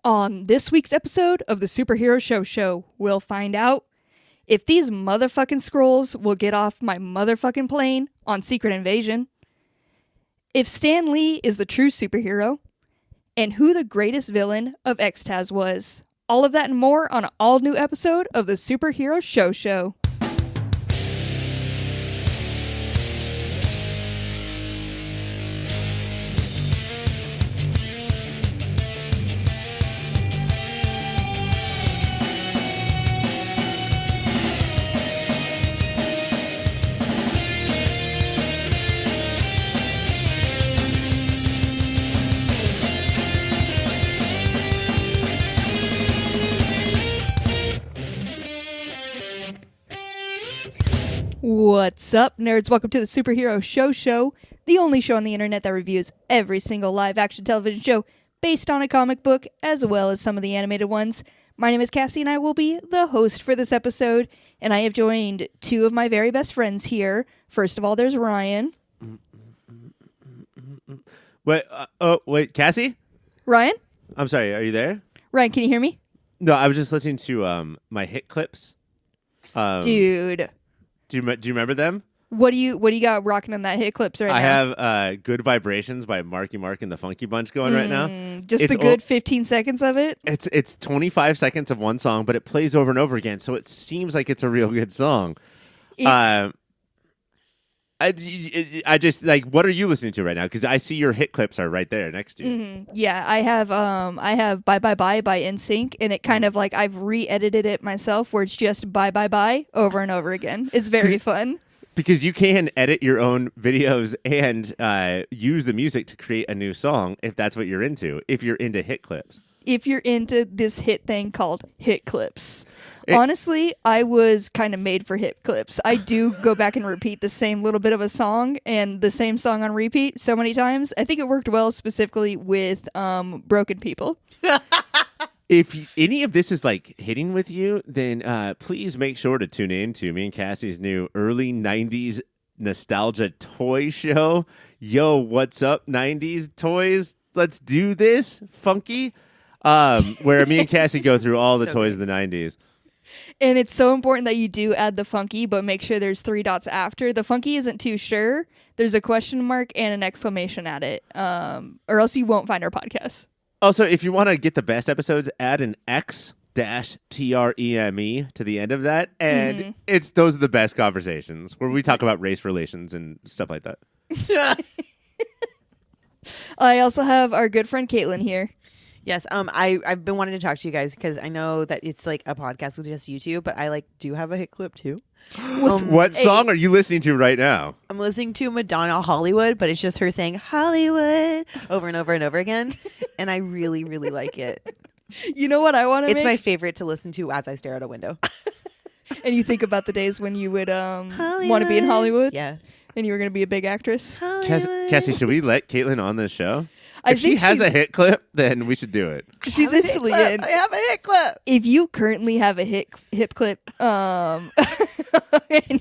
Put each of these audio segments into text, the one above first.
On this week's episode of the Superhero Show, we'll find out if these motherfucking Skrulls will get off my motherfucking plane on Secret Invasion, if Stan Lee is the true superhero, and who the greatest villain of X-Taz was. All of that and more on an all-new episode of the Superhero Show. What's up, nerds? Welcome to the Superhero Show, the only show on the internet that reviews every single live-action television show based on a comic book, as well as some of the animated ones. My name is Cassie, and I will be the host for this episode, and I have joined two of my very best friends here. First of all, there's Ryan. Wait, Cassie? Ryan? I'm sorry, are you there? Ryan, can you hear me? No, I was just listening to my hit clips. Dude. Do you remember them? What do you got rocking on that hit clips right now? I have Good Vibrations by Marky Mark and the Funky Bunch going right now. Just the good 15 seconds of it? It's 25 seconds of one song, but it plays over and over again, so it seems like it's a real good song. I just like, what are you listening to right now? Because I see your hit clips are right there next to you. Mm-hmm. Yeah, I have Bye Bye Bye by NSYNC, and it kind of like I've re-edited it myself where it's just Bye Bye Bye over and over again. It's very fun. Because you can edit your own videos and use the music to create a new song if that's what you're into, if you're into hit clips. If you're into this hit thing called hit clips. Honestly, I was kind of made for hit clips. I do go back and repeat the same little bit of a song and the same song on repeat so many times. I think it worked well specifically with broken people. If any of this is like hitting with you, then please make sure to tune in to me and Cassie's new early 90s nostalgia toy show. Yo, what's up, 90s toys? Let's do this, funky. Where me and Cassie go through all the toys of the 90s. And it's so important that you do add the funky, but make sure there's 3 dots after. The funky isn't too sure. There's a question mark and an exclamation at it, or else you won't find our podcast. Also, if you want to get the best episodes, add an X-TREME to the end of that, and those are the best conversations where we talk about race relations and stuff like that. I also have our good friend Caitlin here. Yes, I've been wanting to talk to you guys because I know that it's like a podcast with just you two, but I do have a hit clip too. What song are you listening to right now? I'm listening to Madonna Hollywood, but it's just her saying Hollywood over and over and over again, and I really, really like it. You know what I want to make? It's my favorite to listen to as I stare out a window. And you think about the days when you would want to be in Hollywood? Yeah. And you were going to be a big actress? Cassie, should we let Caitlin on this show? If she has a hit clip, then we should do it. She's instantly in. I have a hit clip. If you currently have a hip clip and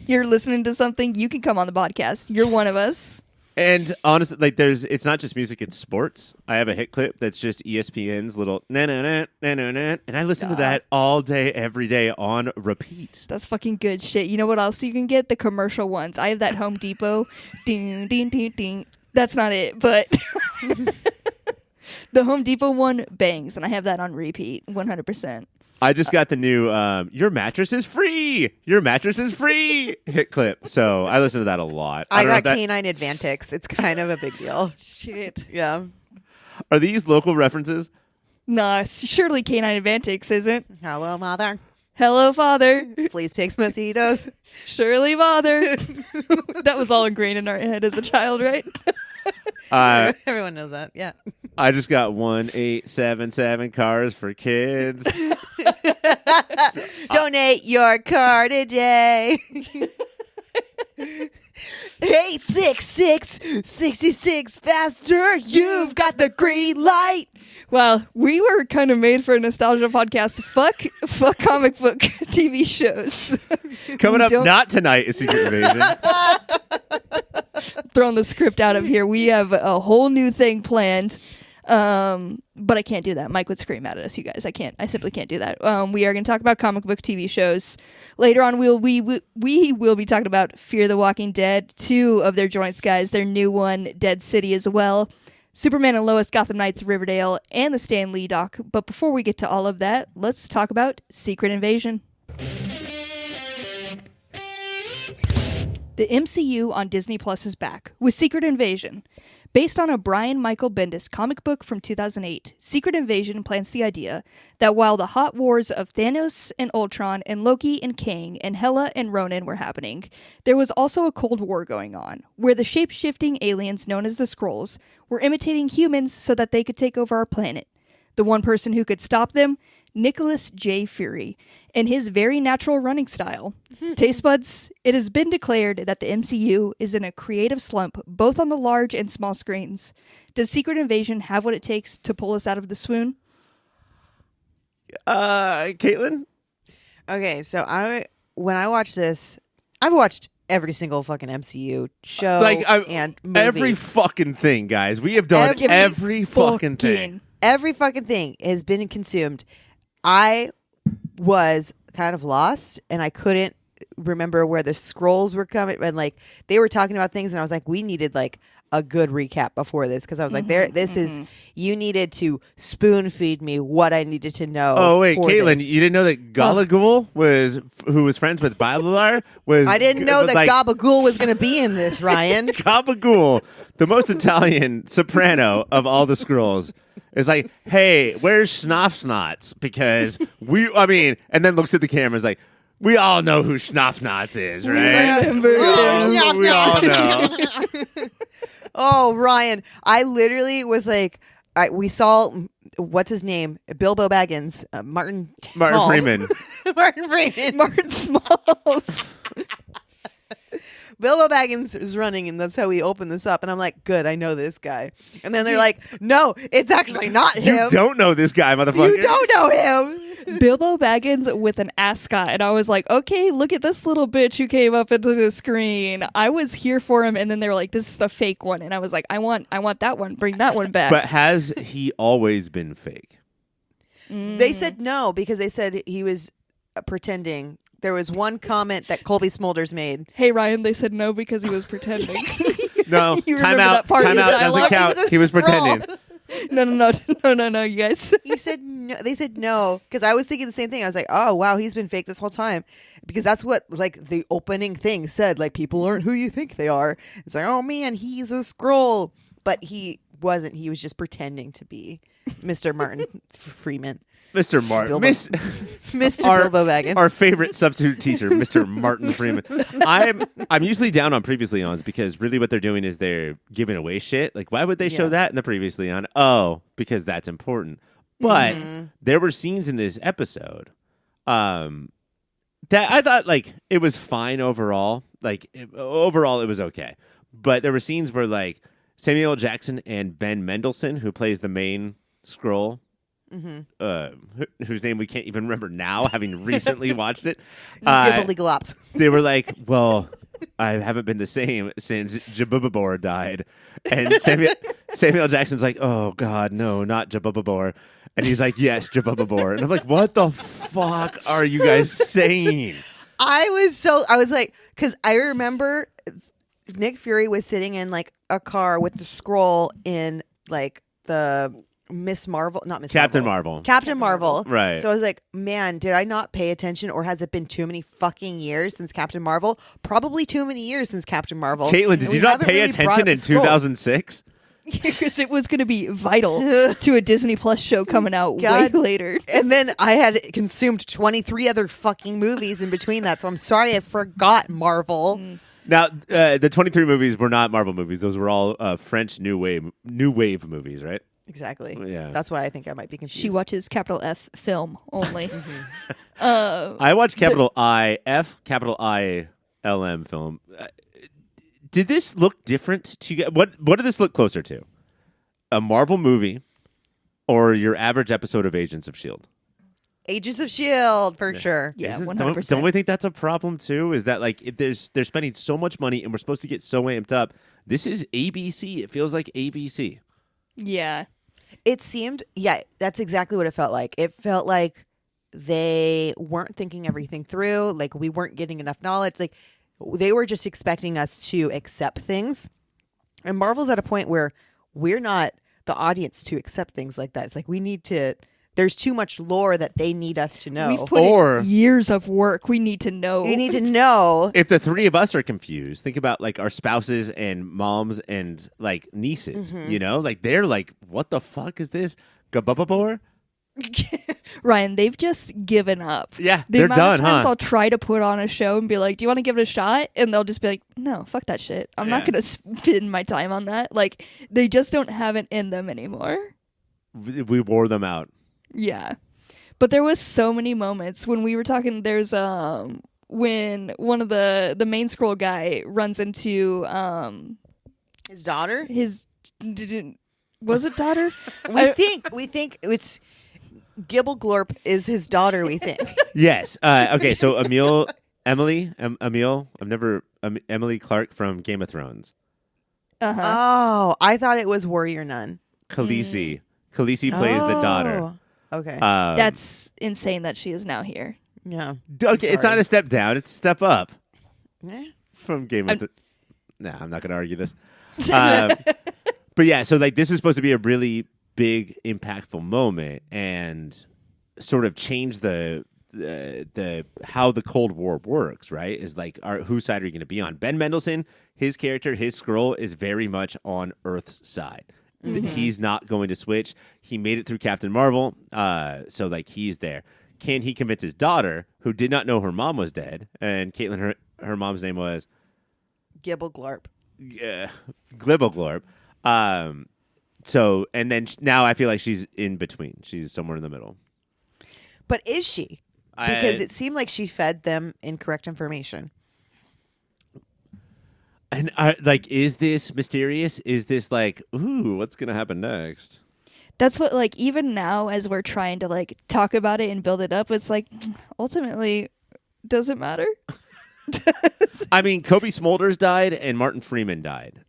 you're listening to something, you can come on the podcast. You're one of us. And honestly, it's not just music, it's sports. I have a hit clip that's just ESPN's little na-na-na-na-na-na, and I listen to that all day, every day on repeat. That's fucking good shit. You know what else you can get? The commercial ones. I have that Home Depot. Ding, ding, ding, ding. That's not it, but the Home Depot one bangs, and I have that on repeat 100%. I just got the new your mattress is free! Your mattress is free! Hit clip. So I listen to that a lot. I got Canine Advantix. It's kind of a big deal. Shit. Yeah. Are these local references? Nah, surely Canine Advantix isn't. Hello, mother. Hello, father. Please pick mosquitoes. Surely, father. That was all ingrained in our head as a child, right? Everyone knows that, yeah. I just got 1877 cars for kids. Donate your car today. 866-66 faster. You've got the green light. Well, we were kind of made for a nostalgia podcast. Fuck comic book TV shows. Coming up, not tonight, is Secret Invasion. Throwing the script out of here. We have a whole new thing planned. But I can't do that. Mike would scream out at us, you guys. I simply can't do that. We are going to talk about comic book TV shows. Later on, we will be talking about Fear the Walking Dead, 2 of their joints, guys. Their new one, Dead City, as well. Superman and Lois, Gotham Knights, Riverdale, and the Stan Lee doc. But before we get to all of that, let's talk about Secret Invasion. The MCU on Disney Plus is back with Secret Invasion. Based on a Brian Michael Bendis comic book from 2008, Secret Invasion plants the idea that while the hot wars of Thanos and Ultron and Loki and Kang and Hela and Ronan were happening, there was also a Cold War going on, where the shape-shifting aliens known as the Skrulls were imitating humans so that they could take over our planet. The one person who could stop them? Nicholas J. Fury, in his very natural running style. Taste buds, it has been declared that the MCU is in a creative slump, both on the large and small screens. Does Secret Invasion have what it takes to pull us out of the swoon? Caitlin? Okay, so when I watch this, I've watched every single fucking MCU show and movie. Every fucking thing, guys. We have done every fucking thing. Every fucking thing has been consumed. I was kind of lost, and I couldn't remember where the Skrulls were coming. And like they were talking about things, and I was like, we needed like a good recap before this, because I was like, you needed to spoon feed me what I needed to know. Oh wait, Caitlin, you didn't know that Gabagool who was friends with Babalar was? I didn't know that Gabagool was going to be in this, Ryan. Gabagool, the most Italian soprano of all the Skrulls. It's like, hey, where's Schnapsnots? Because and then looks at the camera and is like, we all know who Schnapsnots is, right? We all know. Oh, Ryan, I literally was like, we saw, what's his name? Bilbo Baggins, Martin Freeman. Martin Freeman. Martin Smalls. Bilbo Baggins is running, and that's how we open this up. And I'm like, good, I know this guy. And then they're like, no, it's actually not him. You don't know this guy, motherfucker. You don't know him. Bilbo Baggins with an ascot. And I was like, okay, look at this little bitch who came up into the screen. I was here for him. And then they were like, this is the fake one. And I was like, I want that one. Bring that one back. But has he always been fake? They said no, because they said he was pretending. There was one comment that Colby Smulders made. Hey, Ryan, they said no because he was pretending. No, You time remember out. that part of Time the out doesn't dialogue? count. He was pretending. No, you guys. He said no. They said no, because I was thinking the same thing. I was like, oh, wow, he's been fake this whole time. Because that's what, like, the opening thing said. Like, people aren't who you think they are. It's like, oh, man, he's a Skrull. But he wasn't. He was just pretending to be Mr. Martin Freeman. Mr. Martin. Mr. Bilbo Baggins. Our favorite substitute teacher, Mr. Martin Freeman. I'm usually down on Previously Ons, because really what they're doing is they're giving away shit. Like, why would they show that in the Previously On? Oh, because that's important. But there were scenes in this episode that I thought, like, it was fine overall. Like, overall it was okay. But there were scenes where, like, Samuel L. Jackson and Ben Mendelsohn, who plays the main Skrull, whose name we can't even remember now, having recently watched it. They were like, well, I haven't been the same since Jabubabor died. And Samuel Jackson's like, oh, God, no, not Jabubabor. And he's like, yes, Jabubabor. And I'm like, what the fuck are you guys saying? I was like, because I remember Nick Fury was sitting in like a car with the Skrull in like the Captain Marvel. Right. So I was like, man, did I not pay attention, or has it been too many fucking years since Captain Marvel? Probably too many years since Captain Marvel. Caitlin, did you not pay attention in 2006? Because it was going to be vital to a Disney Plus show coming out way later. And then I had consumed 23 other fucking movies in between that, so I'm sorry I forgot Marvel. Now, the 23 movies were not Marvel movies. Those were all French New Wave movies, right? Exactly. Yeah. That's why I think I might be confused. She watches capital F film only. I watched capital I, F, capital I, LM film. Did this look different to you? What did this look closer to? A Marvel movie or your average episode of Agents of S.H.I.E.L.D.? Agents of S.H.I.E.L.D. for sure. Yeah, 100%. Don't we think that's a problem too? Is that like they're spending so much money and we're supposed to get so amped up? This is ABC. It feels like ABC. Yeah. It seemed, that's exactly what it felt like. It felt like they weren't thinking everything through. Like we weren't getting enough knowledge. Like they were just expecting us to accept things. And Marvel's at a point where we're not the audience to accept things like that. It's like we need to. There's too much lore that they need us to know. We've put in years of work. We need to know. You need to know. If the three of us are confused, think about like our spouses and moms and like nieces, you know? Like they're like, what the fuck is this? Gabababor? Ryan, they've just given up. Yeah, the they're amount done, of times huh? I'll try to put on a show and be like, do you want to give it a shot? And they'll just be like, no, fuck that shit. I'm not going to spend my time on that. Like, they just don't have it in them anymore. We wore them out. Yeah. But there was so many moments when we were talking, there's when one of the main Skrull guy runs into His daughter? Was it daughter? We think it's Gibble Glorp is his daughter, we think. Yes. Okay, so Emily Clark from Game of Thrones. Uh-huh. Oh, I thought it was Warrior Nun. Khaleesi. Khaleesi plays the daughter. Okay. That's insane that she is now here. Yeah. Okay, it's not a step down, it's a step up from Game of Thrones. Nah, I'm not going to argue this. But yeah, so like this is supposed to be a really big, impactful moment and sort of change the how the Cold War works, right? Is like, whose side are you going to be on? Ben Mendelsohn, his character, his Skrull is very much on Earth's side. Mm-hmm. He's not going to switch. He made it through Captain Marvel, so like he's there. Can he convince his daughter, who did not know her mom was dead, and Caitlin, her mom's name was Gibble Glorp. Glibble Glorp. So, and then now I feel like she's in between. She's somewhere in the middle. But is she? Because it seemed like she fed them incorrect information. And like, is this mysterious? Is this like, ooh, what's going to happen next? That's what, like, even now as we're trying to, like, talk about it and build it up, it's like, ultimately, does it matter? I mean, Kobe Smulders died and Martin Freeman died.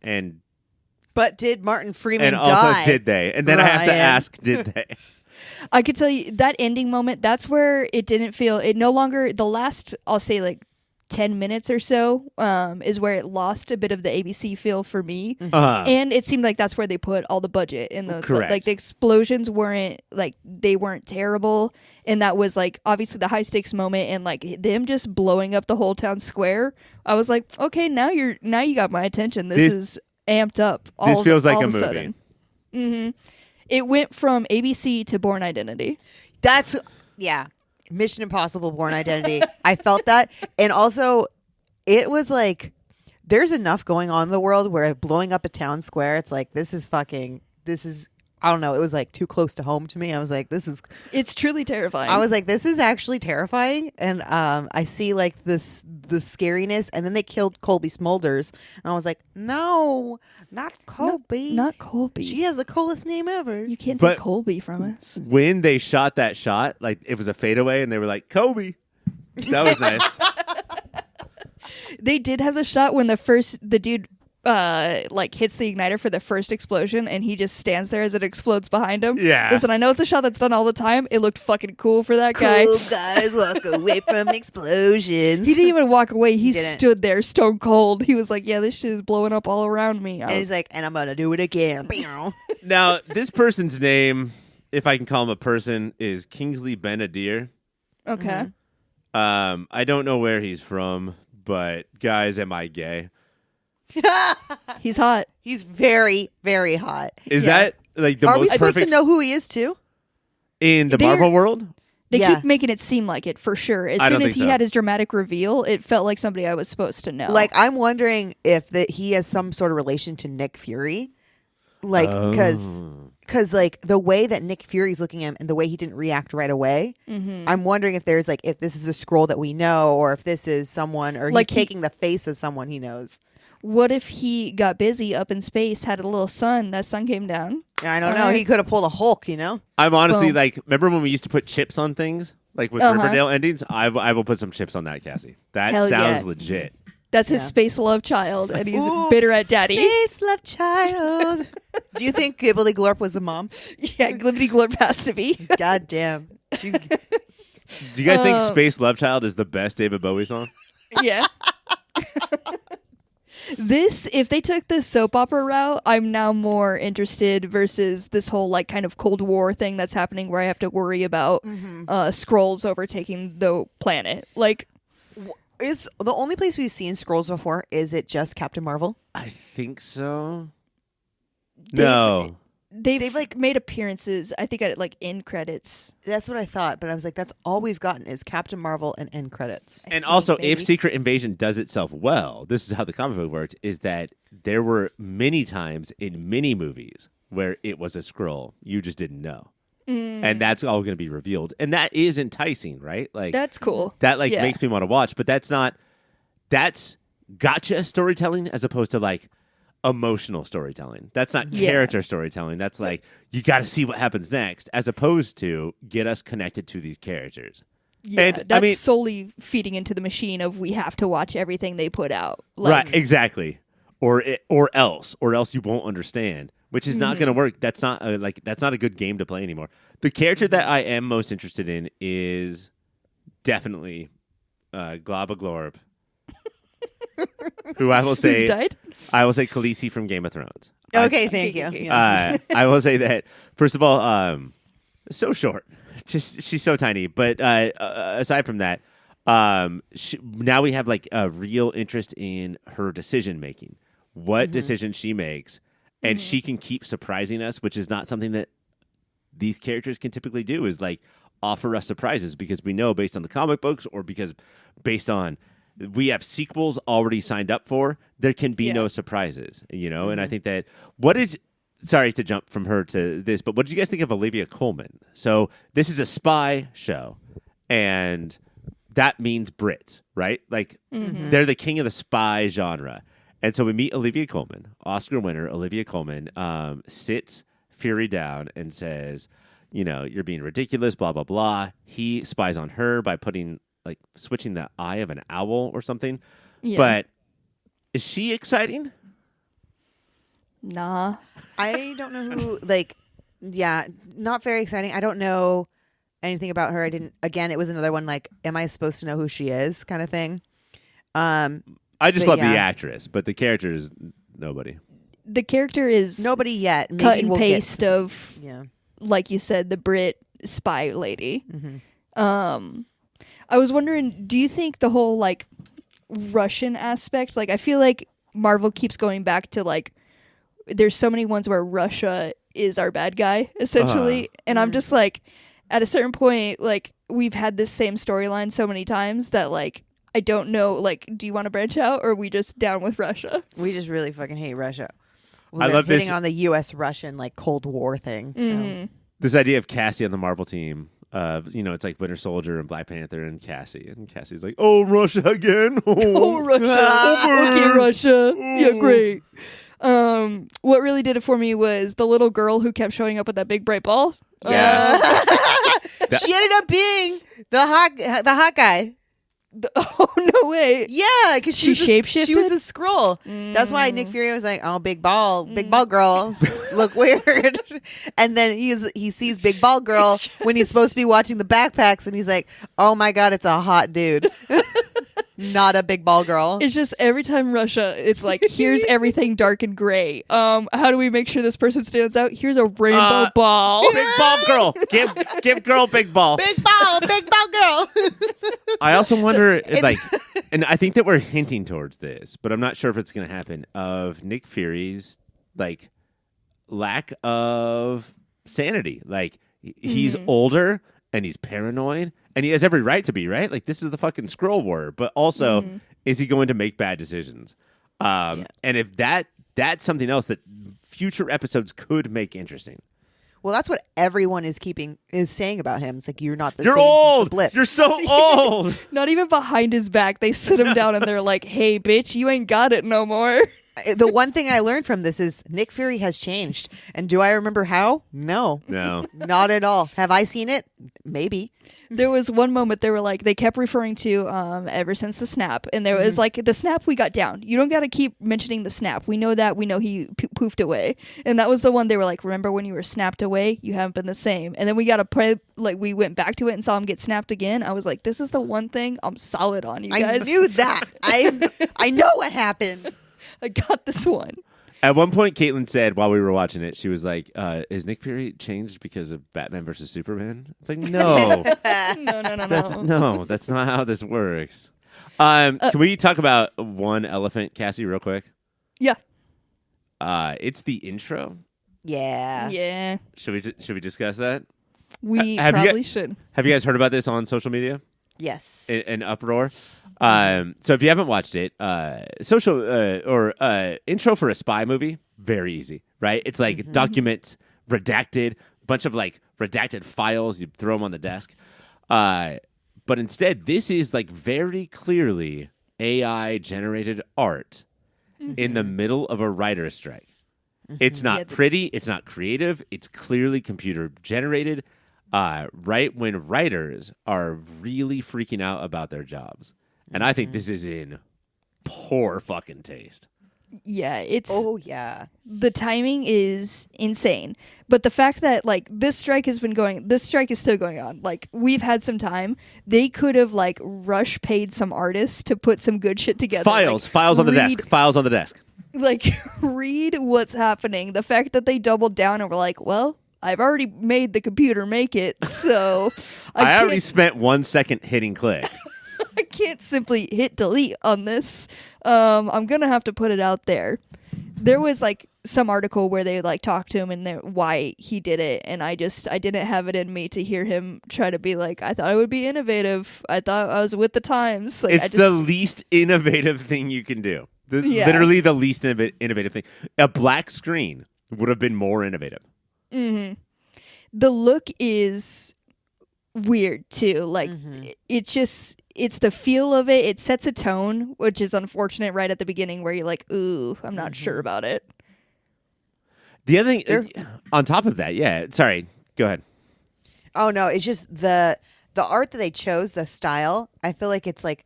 But did Martin Freeman die? And also, did they? And then I have to ask, did they? I could tell you, that ending moment, that's where it didn't feel, it no longer, the last, I'll say, like, 10 minutes or so is where it lost a bit of the ABC feel for me. And it seemed like that's where they put all the budget in those. Correct. Like the explosions weren't like, they weren't terrible. And that was like obviously the high stakes moment, and like them just blowing up the whole town square. I was like, okay, now you got my attention. This is amped up. This feels like a movie. Mm-hmm. It went from ABC to Bourne Identity. That's, yeah. Mission Impossible Bourne Identity. I felt that. And also, it was like, there's enough going on in the world where blowing up a town square, it's like, this is, I don't know. It was like too close to home to me. I was like, it's truly terrifying. I was like, this is actually terrifying. And I see like the scariness. And then they killed Colby Smulders. And I was like, no, not Colby. Not Colby. She has the coolest name ever. You can't take Colby from us. When they shot that shot, like it was a fadeaway and they were like, Kobe. That was nice. They did have the shot when the dude like hits the igniter for the first explosion, and he just stands there as it explodes behind him. Yeah. Listen, I know it's a shot that's done all the time. It looked fucking cool for that guy. Cool guys walk away from explosions. He didn't even walk away. He stood there stone cold. He was like, yeah, this shit is blowing up all around me. And he's like, and I'm gonna do it again. Now, this person's name, if I can call him a person, is Kingsley Ben-Adir. Okay. I don't know where he's from, but guys, am I gay? He's hot. He's very, very hot. Is that like the most perfect? Are we supposed to know who he is too? In the Marvel world? They keep making it seem like it for sure. As soon as he had his dramatic reveal, it felt like somebody I was supposed to know. Like, I'm wondering if he has some sort of relation to Nick Fury. Like, because like the way that Nick Fury's looking at him and the way he didn't react right away, I'm wondering if there's like, if this is a Skrull that we know, or if this is someone, or like he's taking the face of someone he knows. What if he got busy up in space, had a little sun, that sun came down? I don't know. He could have pulled a Hulk, you know? I'm honestly like, remember when we used to put chips on things? Like with Riverdale endings? I will put some chips on that, Cassie. That sounds legit. That's his Yeah. space love child, and he's Ooh, bitter at daddy. Space love child. Do you think Gibbly Glorp was the mom? Yeah, Glibbity Glorp has to be. God damn. Do you guys think Space Love Child is the best David Bowie song? Yeah. If they took the soap opera route, I'm now more interested versus this whole like kind of Cold War thing that's happening where I have to worry about Skrulls overtaking the planet. Like, Is the only place we've seen Skrulls before, is it just Captain Marvel? I think so. They've- No. they've like made appearances, I think, at like end credits. That's what I thought, but I was like, that's all we've gotten is Captain Marvel and end credits. And also, maybe. if Secret Invasion does itself well, this is how the comic book worked, is that there were many times in many movies where it was a Skrull. You just didn't know. And that's all going to be revealed. And that is enticing, right? Like That's cool. that like Yeah. makes me want to watch, but that's gotcha storytelling as opposed to like emotional storytelling. That's not Yeah. character storytelling. That's like you got to see what happens next as opposed to get us connected to these characters. Yeah, And, that's I mean- solely feeding into the machine of we have to watch everything they put out. Like, Right, exactly. Or else you won't understand, which is not going to work. That's not that's not a good game to play anymore. The character that I am most interested in is definitely Globba Glorb, who I will Who's say died? Khaleesi from Game of Thrones. Okay, thank you. okay. Yeah. I will say that first of all, so short, just she's so tiny. But aside from that, now we have like a real interest in her decision making, what decisions she makes, and she can keep surprising us, which is not something that these characters can typically do. Is like offer us surprises because we know based on the comic books or because based on we have sequels already signed up for, there can be no surprises, you know? And I think that sorry to jump from her to this, but what did you guys think of Olivia Colman? So this is a spy show, and that means Brits, right? Like they're the king of the spy genre. And so we meet Olivia Colman, Oscar winner Olivia Colman, sits Fury down and says, you know, you're being ridiculous, blah, blah, blah. He spies on her by switching the eye of an owl or something. Yeah. But is she exciting? Nah. I don't know who, not very exciting. I don't know anything about her. It was another one like, am I supposed to know who she is kind of thing. I just love the actress, but the character is nobody. The character is Nobody yet. Maybe cut and we'll paste get, of, like you said, the Brit spy lady. I was wondering, do you think the whole like Russian aspect, like I feel like Marvel keeps going back to like there's so many ones where Russia is our bad guy essentially, and I'm just like at a certain point like we've had this same storyline so many times that like I don't know, like do you want to branch out or are we just down with Russia? We just really fucking hate Russia. I love hitting this on the U.S.-Russian like Cold War thing. So. This idea of Cassie on the Marvel team. It's like Winter Soldier and Black Panther and Cassie. And Cassie's like, oh, Russia again? Oh, Russia. Okay, Russia. Yeah, great. What really did it for me was the little girl who kept showing up with that big bright ball. Yeah. She ended up being the hot guy. Oh, no way. Yeah, because She She shapeshifted? was a Skrull. That's why Nick Fury was like, "Oh, big ball girl, look weird." And then he sees big ball girl when he's supposed to be watching the backpacks, and he's like, "Oh my god, it's a hot dude, not a big ball girl." It's just every time Russia, it's like, here's everything dark and gray. How do we make sure this person stands out? Here's a rainbow ball. Big ball girl. Give girl big ball. Big ball girl. I also wonder, and I think that we're hinting towards this, but I'm not sure if it's going to happen, of Nick Fury's, like, lack of sanity. Like, he's older, and he's paranoid, and he has every right to be, right? Like, this is the fucking Skrull war, but also, is he going to make bad decisions? And if that's something else that future episodes could make interesting. Well, that's what everyone is saying about him. It's like you're not the You're same since the old. blip. You're so old. Not even behind his back. They sit him down and they're like, hey, bitch, you ain't got it no more. The one thing I learned from this is Nick Fury has changed. And do I remember how? No. No. Not at all. Have I seen it? Maybe. There was one moment they kept referring to ever since the snap, and there was like the snap we got down. You don't got to keep mentioning the snap. We know that. We know he poofed away, and that was the one they were like, remember when you were snapped away? You haven't been the same. And then we got to pray. Like we went back to it and saw him get snapped again. I was like, this is the one thing I'm solid on, you guys. I knew that. I know what happened. I got this one. At one point, Caitlin said while we were watching it, she was like, "Is Nick Fury changed because of Batman versus Superman?" It's like, no, No. that's not how this works. Can we talk about one elephant, Cassie, real quick? Yeah. It's the intro. Yeah. Yeah. Should we discuss that? We Have probably should. Have you guys heard about this on social media? Yes. An uproar. So if you haven't watched it, intro for a spy movie, very easy, right? It's like document redacted, bunch of like redacted files. You throw them on the desk. But instead, this is like very clearly AI generated art in the middle of a writer's strike. It's not pretty. It's not creative. It's clearly computer generated. Right when writers are really freaking out about their jobs. And I think this is in poor fucking taste. Yeah, it's... Oh, yeah. The timing is insane. But the fact that, like, this strike is still going on. Like, we've had some time. They could have, like, rush paid some artists to put some good shit together. Files on the desk. Like, read what's happening. The fact that they doubled down and were like, well... I've already made the computer make it, so... I already spent 1 second hitting click. I can't simply hit delete on this. I'm going to have to put it out there. There was, like, some article where they, like, talked to him and why he did it, and I didn't have it in me to hear him try to be like, I thought I would be innovative. I thought I was with the times. Like, it's the least innovative thing you can do. Literally the least innovative thing. A black screen would have been more innovative. Mm-hmm. The look is weird too. Like it's the feel of it. It sets a tone, which is unfortunate right at the beginning where you're like, ooh, I'm not sure about it. The other thing on top of that, yeah. Sorry, go ahead. Oh no, it's just the art that they chose, the style. I feel like it's like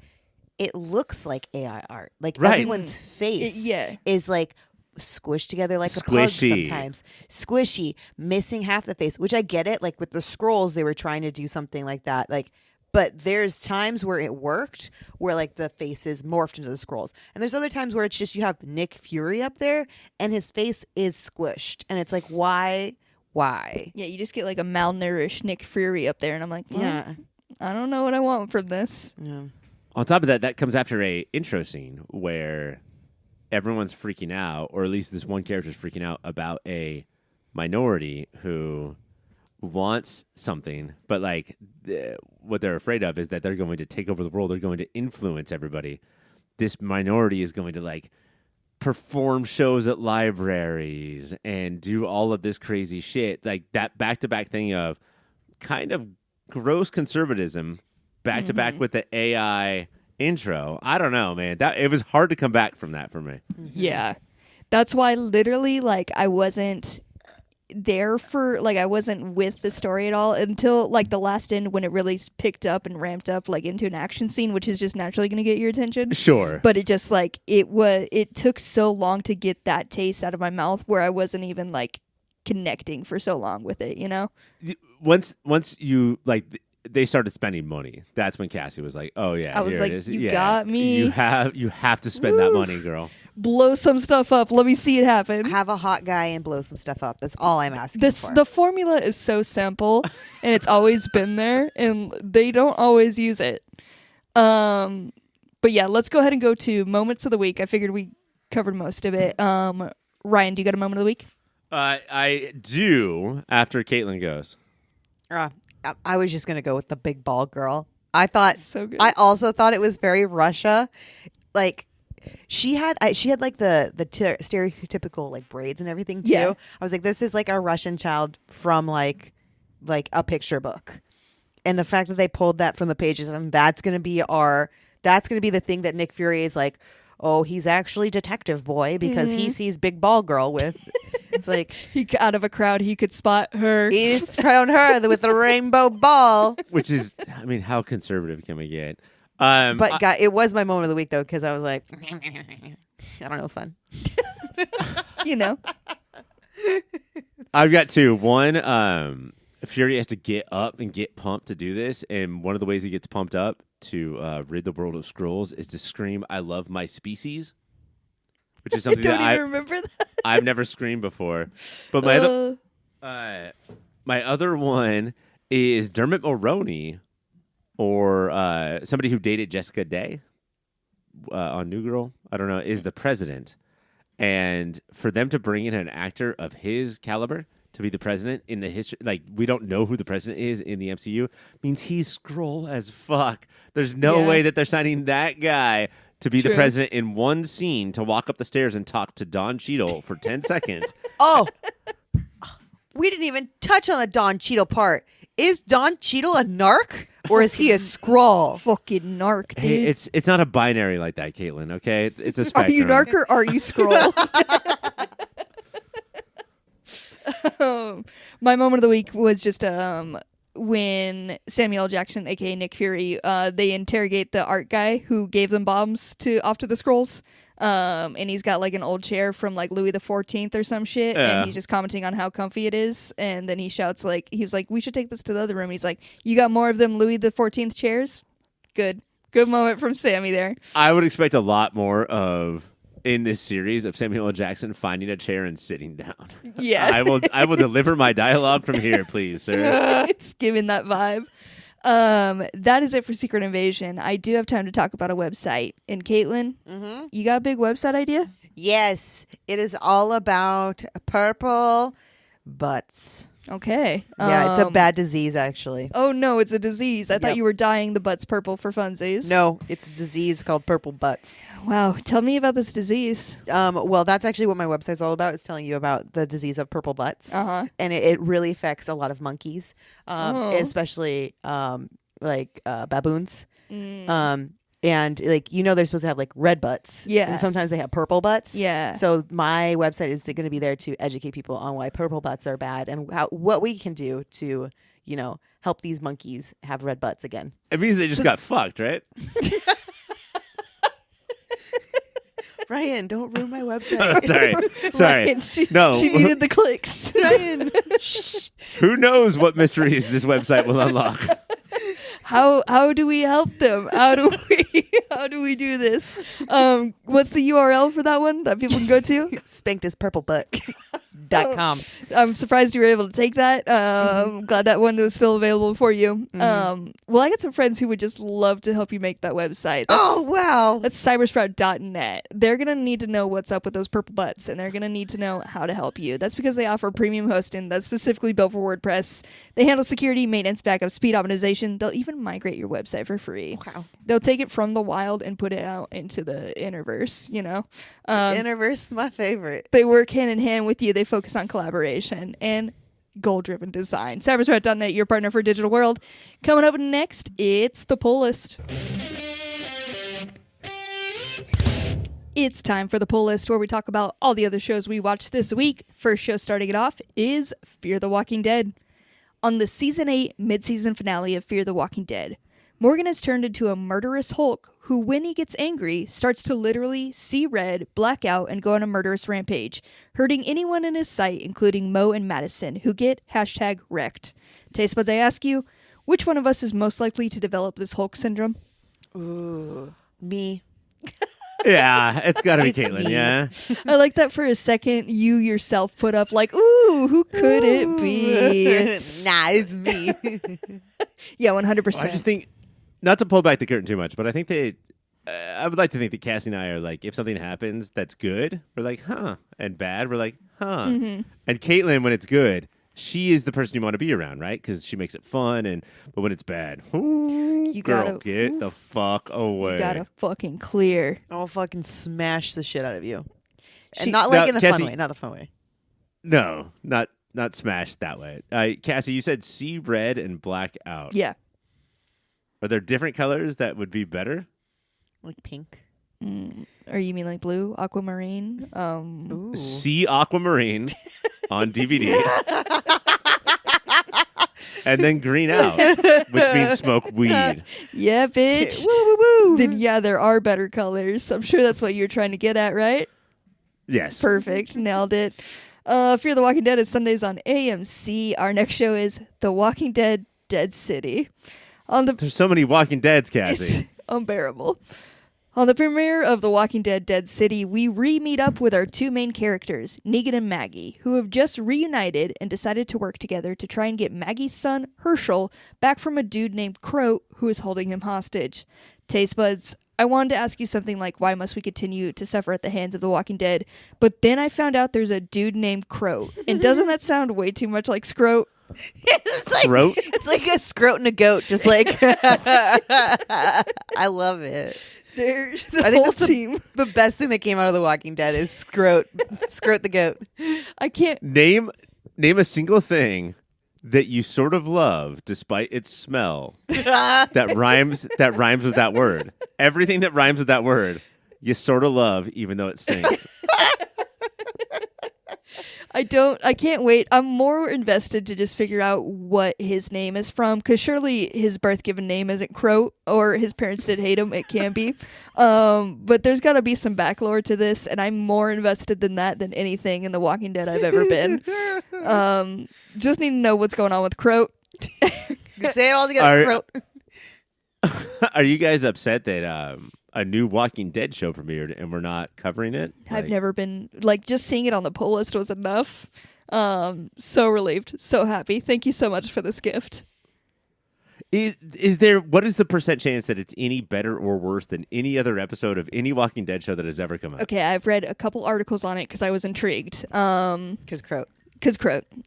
it looks like AI art. Like everyone's face is like squished together like a pug sometimes. Squishy, missing half the face, which I get it. Like with the Skrulls, they were trying to do something like that. Like, but there's times where it worked, where like the faces morphed into the Skrulls, and there's other times where it's just you have Nick Fury up there and his face is squished, and it's like why? Yeah, you just get like a malnourished Nick Fury up there, and I'm like, yeah, I don't know what I want from this. Yeah. On top of that, that comes after a intro scene where everyone's freaking out, or at least this one character's freaking out about a minority who wants something, but like what they're afraid of is that they're going to take over the world. They're going to influence everybody. This minority is going to like perform shows at libraries and do all of this crazy shit. Like that back-to-back thing of kind of gross conservatism back-to-back with the AI intro. I don't know, man. It was hard to come back from that for me. Yeah. That's why literally like I wasn't there for like I wasn't with the story at all until like the last end when it really picked up and ramped up like into an action scene, which is just naturally going to get your attention. Sure. But it just like it took so long to get that taste out of my mouth where I wasn't even like connecting for so long with it, you know? Once you like they started spending money. That's when Cassie was like, "Oh yeah, I was here like, it is. you got me. You have to spend that money, girl. Blow some stuff up. Let me see it happen. Have a hot guy and blow some stuff up. That's all I'm asking for. The formula is so simple, and it's always been there, and they don't always use it. But yeah, let's go ahead and go to moments of the week. I figured we covered most of it. Ryan, do you got a moment of the week? I do. After Caitlin goes. I was just gonna go with the big ball girl. I thought so good. I also thought it was very Russia. Like she had like the stereotypical like braids and everything too. Yeah. I was like, this is like a Russian child from like a picture book. And the fact that they pulled that from the pages and that's gonna be the thing that Nick Fury is like, oh, he's actually detective boy because he sees big ball girl with. It's like Out of a crowd, he could spot her. he's found her with a rainbow ball. Which is, I mean, how conservative can we get? But it was my moment of the week though, because I was like, I don't know, fun. You know. I've got two. One, Fury has to get up and get pumped to do this, and one of the ways he gets pumped up to rid the world of Skrulls is to scream, "I love my species," which is something Don't that even remember that. I've never screamed before. But my other one is Dermot Mulroney, or somebody who dated Jessica Day on New Girl. I don't know, is the president. And for them to bring in an actor of his caliber to be the president in the history, like, we don't know who the president is in the MCU, means he's Skrull as fuck. There's no way that they're signing that guy to be the president in one scene to walk up the stairs and talk to Don Cheadle for 10 seconds. Oh, we didn't even touch on the Don Cheadle part. Is Don Cheadle a narc or is he a Skrull? Fucking narc, dude. Hey, it's not a binary like that, Caitlin, okay? It's a spectrum. Are you narc or are you Skrull? My moment of the week was just when Samuel L. Jackson, aka Nick Fury, they interrogate the art guy who gave them bombs off to the Skrulls. And he's got like an old chair from like Louis the 14th or some shit, and he's just commenting on how comfy it is. And then he shouts he was like, "We should take this to the other room." He's like, "You got more of them Louis the 14th chairs?" Good moment from Sammy there. I would expect a lot more in this series of Samuel L. Jackson finding a chair and sitting down. Yeah, I will deliver my dialogue from here, please, sir. It's giving that vibe. That is it for Secret Invasion. I do have time to talk about a website. And Caitlin, you got a big website idea? Yes, it is all about purple butts. Okay. Yeah, it's a bad disease, actually. Oh, no, it's a disease. I thought Yep. you were dyeing the butts purple for funsies. No, it's a disease called purple butts. Wow. Tell me about this disease. Well, that's actually what my website's all about. It's telling you about the disease of purple butts. Uh-huh. And it really affects a lot of monkeys, especially baboons. And like, they're supposed to have like red butts. Yeah. And sometimes they have purple butts. Yeah. So my website is going to be there to educate people on why purple butts are bad and what we can do to, help these monkeys have red butts again. It means they just got fucked, right? Ryan, don't ruin my website. Sorry. Ryan, she No. needed the clicks. Ryan. Who knows what mysteries this website will unlock? How do we help them? How do we do this? What's the URL for that one that people can go to? Spankedhispurplebutt.com. I'm surprised you were able to take that. Glad that one was still available for you. Well, I got some friends who would just love to help you make that website. Wow. That's cybersprout.net. They're going to need to know what's up with those purple butts, and they're going to need to know how to help you. That's because they offer premium hosting that's specifically built for WordPress. They handle security, maintenance, backup, speed optimization. They'll even migrate your website for free. Wow. They'll take it from the wild and put it out into the innerverse, Innerverse is my favorite. They work hand in hand with you. They focus on collaboration and goal-driven design. Cybersprout.net, your partner for digital world. Coming up next, it's the pull list. It's time for the pull list, where we talk about all the other shows we watched this week. First show starting it off is Fear the Walking Dead. On the Season 8 mid-season finale of Fear the Walking Dead, Morgan has turned into a murderous Hulk who, when he gets angry, starts to literally see red, black out, and go on a murderous rampage, hurting anyone in his sight, including Mo and Madison, who get #wrecked. Taste buds, I ask you, which one of us is most likely to develop this Hulk syndrome? Ooh, me. Yeah, it's got to be It's Caitlin, me. yeah? I like that for a second you yourself put up like, ooh, who could it be? Nah, it's me. Yeah, 100%. I just think, not to pull back the curtain too much, but I think I would like to think that Cassie and I are like, if something happens that's good, we're like, huh. And bad, we're like, huh. Mm-hmm. And Caitlin, when it's good, she is the person you want to be around, right? Because she makes it fun. But when it's bad, ooh, You girl, gotta- get the fuck away. You gotta fucking clear. I'll fucking smash the shit out of you. And She- not like Now, in the Cassie- fun way. Not the fun way. No, not smashed that way. Cassie, you said see red and black out. Yeah. Are there different colors that would be better? Like pink. Or you mean like blue, aquamarine? Ooh. Sea Aquamarine on DVD. And then green out, which means smoke weed. Yeah, bitch. Woo, woo, woo. Then yeah, there are better colors. I'm sure that's what you're trying to get at, right? Yes. Perfect. Nailed it. Fear the Walking Dead is Sundays on AMC. Our next show is The Walking Dead Dead City. There's so many Walking Deads, Cassie. It's unbearable. On the premiere of The Walking Dead Dead City, we re-meet up with our two main characters, Negan and Maggie, who have just reunited and decided to work together to try and get Maggie's son, Herschel, back from a dude named Croat who is holding him hostage. Taste buds, I wanted to ask you something like, why must we continue to suffer at the hands of the Walking Dead? But then I found out there's a dude named Croat. And doesn't that sound way too much like Scroat? Croat? It's like a scroat and a goat, just like I love it. I I think that's the best thing that came out of The Walking Dead is Scroat the goat. I can't. Name a single thing that you sort of love despite its smell that rhymes with that word. Everything that rhymes with that word you sort of love even though it stinks. I can't wait. I'm more invested to just figure out what his name is from, because surely his birth given name isn't Croat, or his parents did hate him. It can be. But there's got to be some backlore to this, and I'm more invested than that than anything in The Walking Dead I've ever been. Just need to know what's going on with Croat. Say it all together, Croat. Are you guys upset that a new Walking Dead show premiered and we're not covering it? I've never been, just seeing it on the pull list was enough. So relieved, so happy. Thank you so much for this gift. Is there, what is the % chance that it's any better or worse than any other episode of any Walking Dead show that has ever come out? Okay, I've read a couple articles on it because I was intrigued. Because Croat.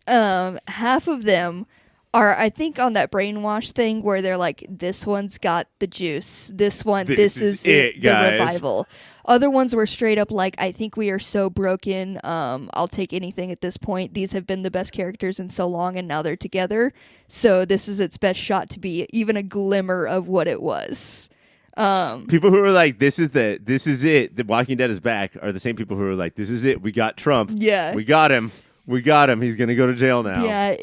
Half of them are, I think, on that brainwash thing where they're like, this one's got the juice. This is it, guys. the revival. Other ones were straight up like, I think we are so broken. I'll take anything at this point. These have been the best characters in so long, and now they're together. So this is its best shot to be even a glimmer of what it was. People who are like, this is it, The Walking Dead is back, are the same people who are like, this is it, we got Trump. Yeah. We got him. He's going to go to jail now. Yeah,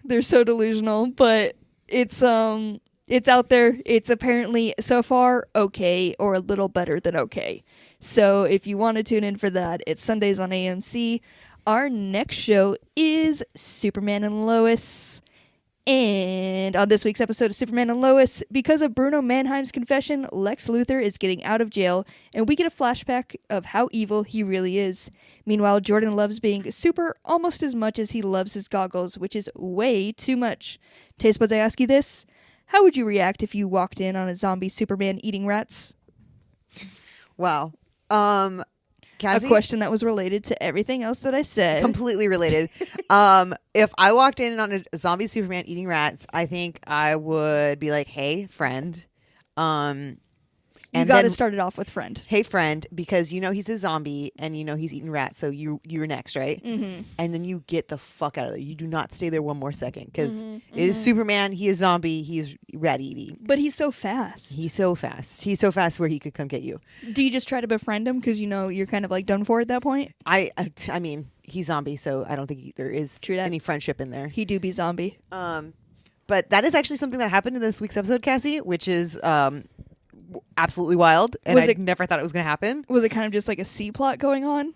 they're so delusional, but it's out there. It's apparently so far okay, or a little better than okay. So if you want to tune in for that, it's Sundays on AMC. Our next show is Superman and Lois. And on this week's episode of Superman and Lois, because of Bruno Mannheim's confession, Lex Luthor is getting out of jail, and we get a flashback of how evil he really is. Meanwhile, Jordan loves being super almost as much as he loves his goggles, which is way too much. Taste buds, I ask you this. How would you react if you walked in on a zombie Superman eating rats? Wow. Cassie? A question that was related to everything else that I said. Completely related. If I walked in on a zombie Superman eating rats, I think I would be like, hey, friend. You got to start it off with friend. Hey, friend, because he's a zombie and he's eating rats, so you're next, right? Mm-hmm. And then you get the fuck out of there. You do not stay there one more second, because it is Superman. He is zombie. He's rat eating. But he's so fast. He's so fast where he could come get you. Do you just try to befriend him because you're kind of like done for at that point? I mean, he's zombie, so I don't think there is any friendship in there. He do be zombie. But that is actually something that happened in this week's episode, Cassie, which is absolutely wild, and I never thought it was going to happen. Was it kind of just like a C plot going on?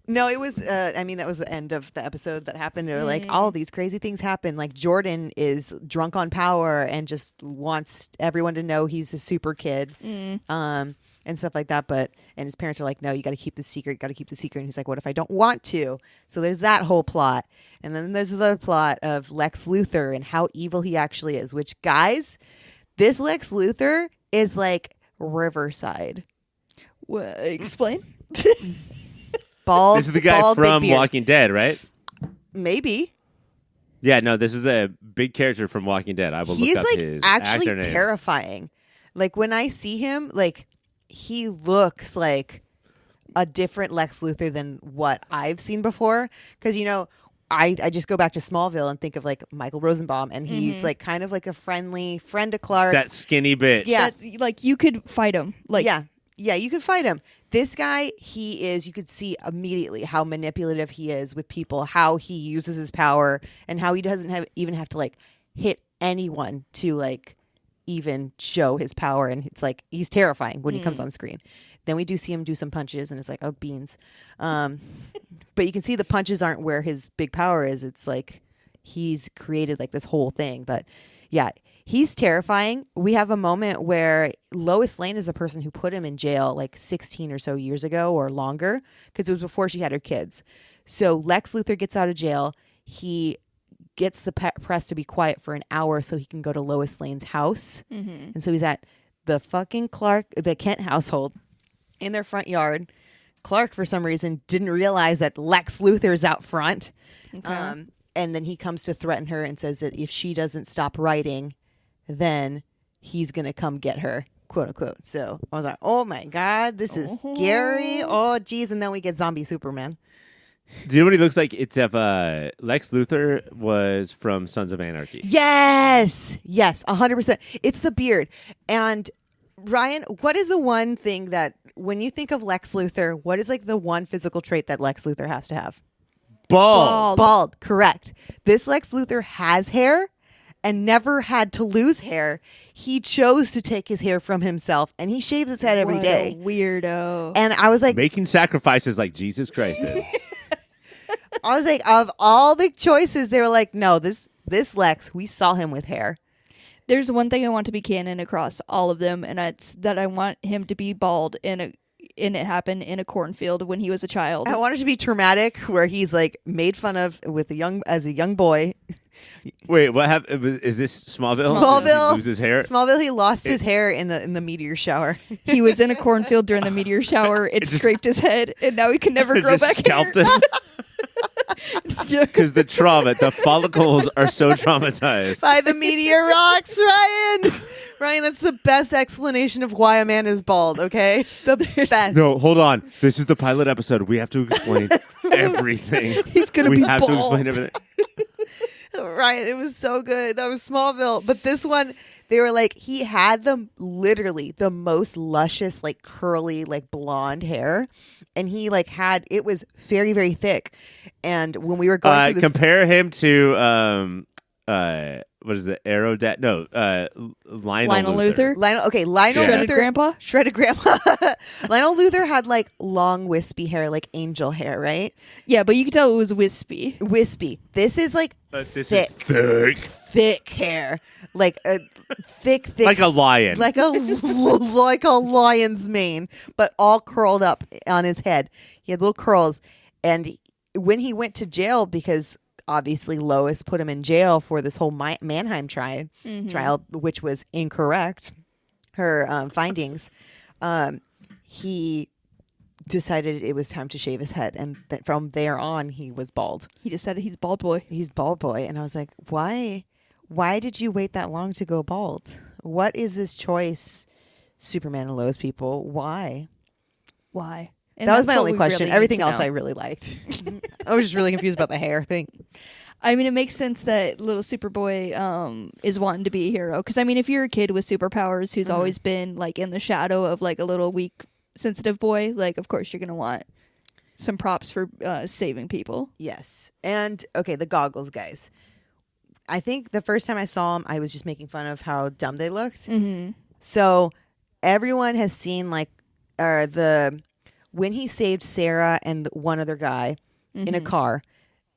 No, it was. That was the end of the episode that happened. They were like, all these crazy things happen. Like Jordan is drunk on power and just wants everyone to know he's a super kid, and stuff like that. And his parents are like, no, you got to keep the secret. And he's like, what if I don't want to? So there's that whole plot, and then there's the plot of Lex Luthor and how evil he actually is. Which, guys, this Lex Luthor is like Riverside. Explain. Bald. This is the guy from Walking Dead, right? Maybe. Yeah, no, this is a big character from Walking Dead. I will look up his actually actor name. Terrifying. Like when I see him, like he looks like a different Lex Luthor than what I've seen before. Because I just go back to Smallville and think of like Michael Rosenbaum, and he's like kind of like a friendly friend to Clark. That skinny bitch. Yeah, you could fight him. Yeah, Yeah, you can fight him. This guy, you could see immediately how manipulative he is with people, how he uses his power, and how he doesn't even have to like hit anyone to like even show his power. And it's like, he's terrifying when he comes on screen. Then we do see him do some punches and it's like, oh, beans. But you can see the punches aren't where his big power is. It's like he's created like this whole thing. But yeah, he's terrifying. We have a moment where Lois Lane is a person who put him in jail like 16 or so years ago or longer because it was before she had her kids. So Lex Luthor gets out of jail. He gets the press to be quiet for an hour so he can go to Lois Lane's house. And so he's at the fucking the Kent household in their front yard. Clark, for some reason, didn't realize that Lex Luthor's out front. Okay. And then he comes to threaten her and says that if she doesn't stop writing, then he's going to come get her, quote unquote. So I was like, oh my God, this is scary. Oh, geez. And then we get zombie Superman. Do you know what he looks like? It's if Lex Luthor was from Sons of Anarchy. Yes. Yes, 100%. It's the beard. And Ryan, what is the one thing that when you think of Lex Luthor, what is like the one physical trait that Lex Luthor has to have? Bald. Correct. This Lex Luthor has hair and never had to lose hair. He chose to take his hair from himself and he shaves his head every day. Weirdo. And I was like, making sacrifices like Jesus Christ did. I was like, of all the choices, they were like, no, this Lex, we saw him with hair. There's one thing I want to be canon across all of them, and it's that I want him to be bald and it happened in a cornfield when he was a child. I want it to be traumatic, where he's like made fun of as a young boy. Wait, what happened? Is this Smallville? Smallville. He loses hair. Smallville. He lost his hair in the meteor shower. He was in a cornfield during the meteor shower. It scraped his head, and now he can never grow back scalped hair. him. Because the follicles are so traumatized by the meteor rocks. Ryan, that's the best explanation of why a man is bald. Okay, the best. No, hold on. This is the pilot episode. We have to explain everything. He's gonna be bald. We have to explain everything. Ryan, it was so good. That was Smallville, but this one, they were like, he had literally the most luscious, like curly, like blonde hair. And he like it was very, very thick. And when we were going through this, compare him to what is it? Lionel Luthor. Lionel Shredded Luthor. Shredded Grandpa. Lionel Luthor had like long wispy hair, like angel hair, right? Yeah, but you could tell it was wispy. This is like thick hair, like a thick, like a lion, like a lion's mane, but all curled up on his head. He had little curls, and when he went to jail, because obviously Lois put him in jail for this whole Mannheim trial, which was incorrect. Her findings. He decided it was time to shave his head, and from there on, he was bald. He decided he's bald boy. He's bald boy, and I was like, why? Why did you wait that long to go bald? What is this choice, Superman and Lois people? Why? And that was my only question. Really Everything else I really liked. I was just really confused about the hair thing. I mean, it makes sense that little Superboy is wanting to be a hero. Because, I mean, if you're a kid with superpowers who's always been, like, in the shadow of, like, a little weak, sensitive boy, like, of course you're going to want some props for saving people. Yes. And, okay, the goggles, guys. I think the first time I saw them, I was just making fun of how dumb they looked. Mm-hmm. So, everyone has seen, like, when he saved Sarah and one other guy in a car,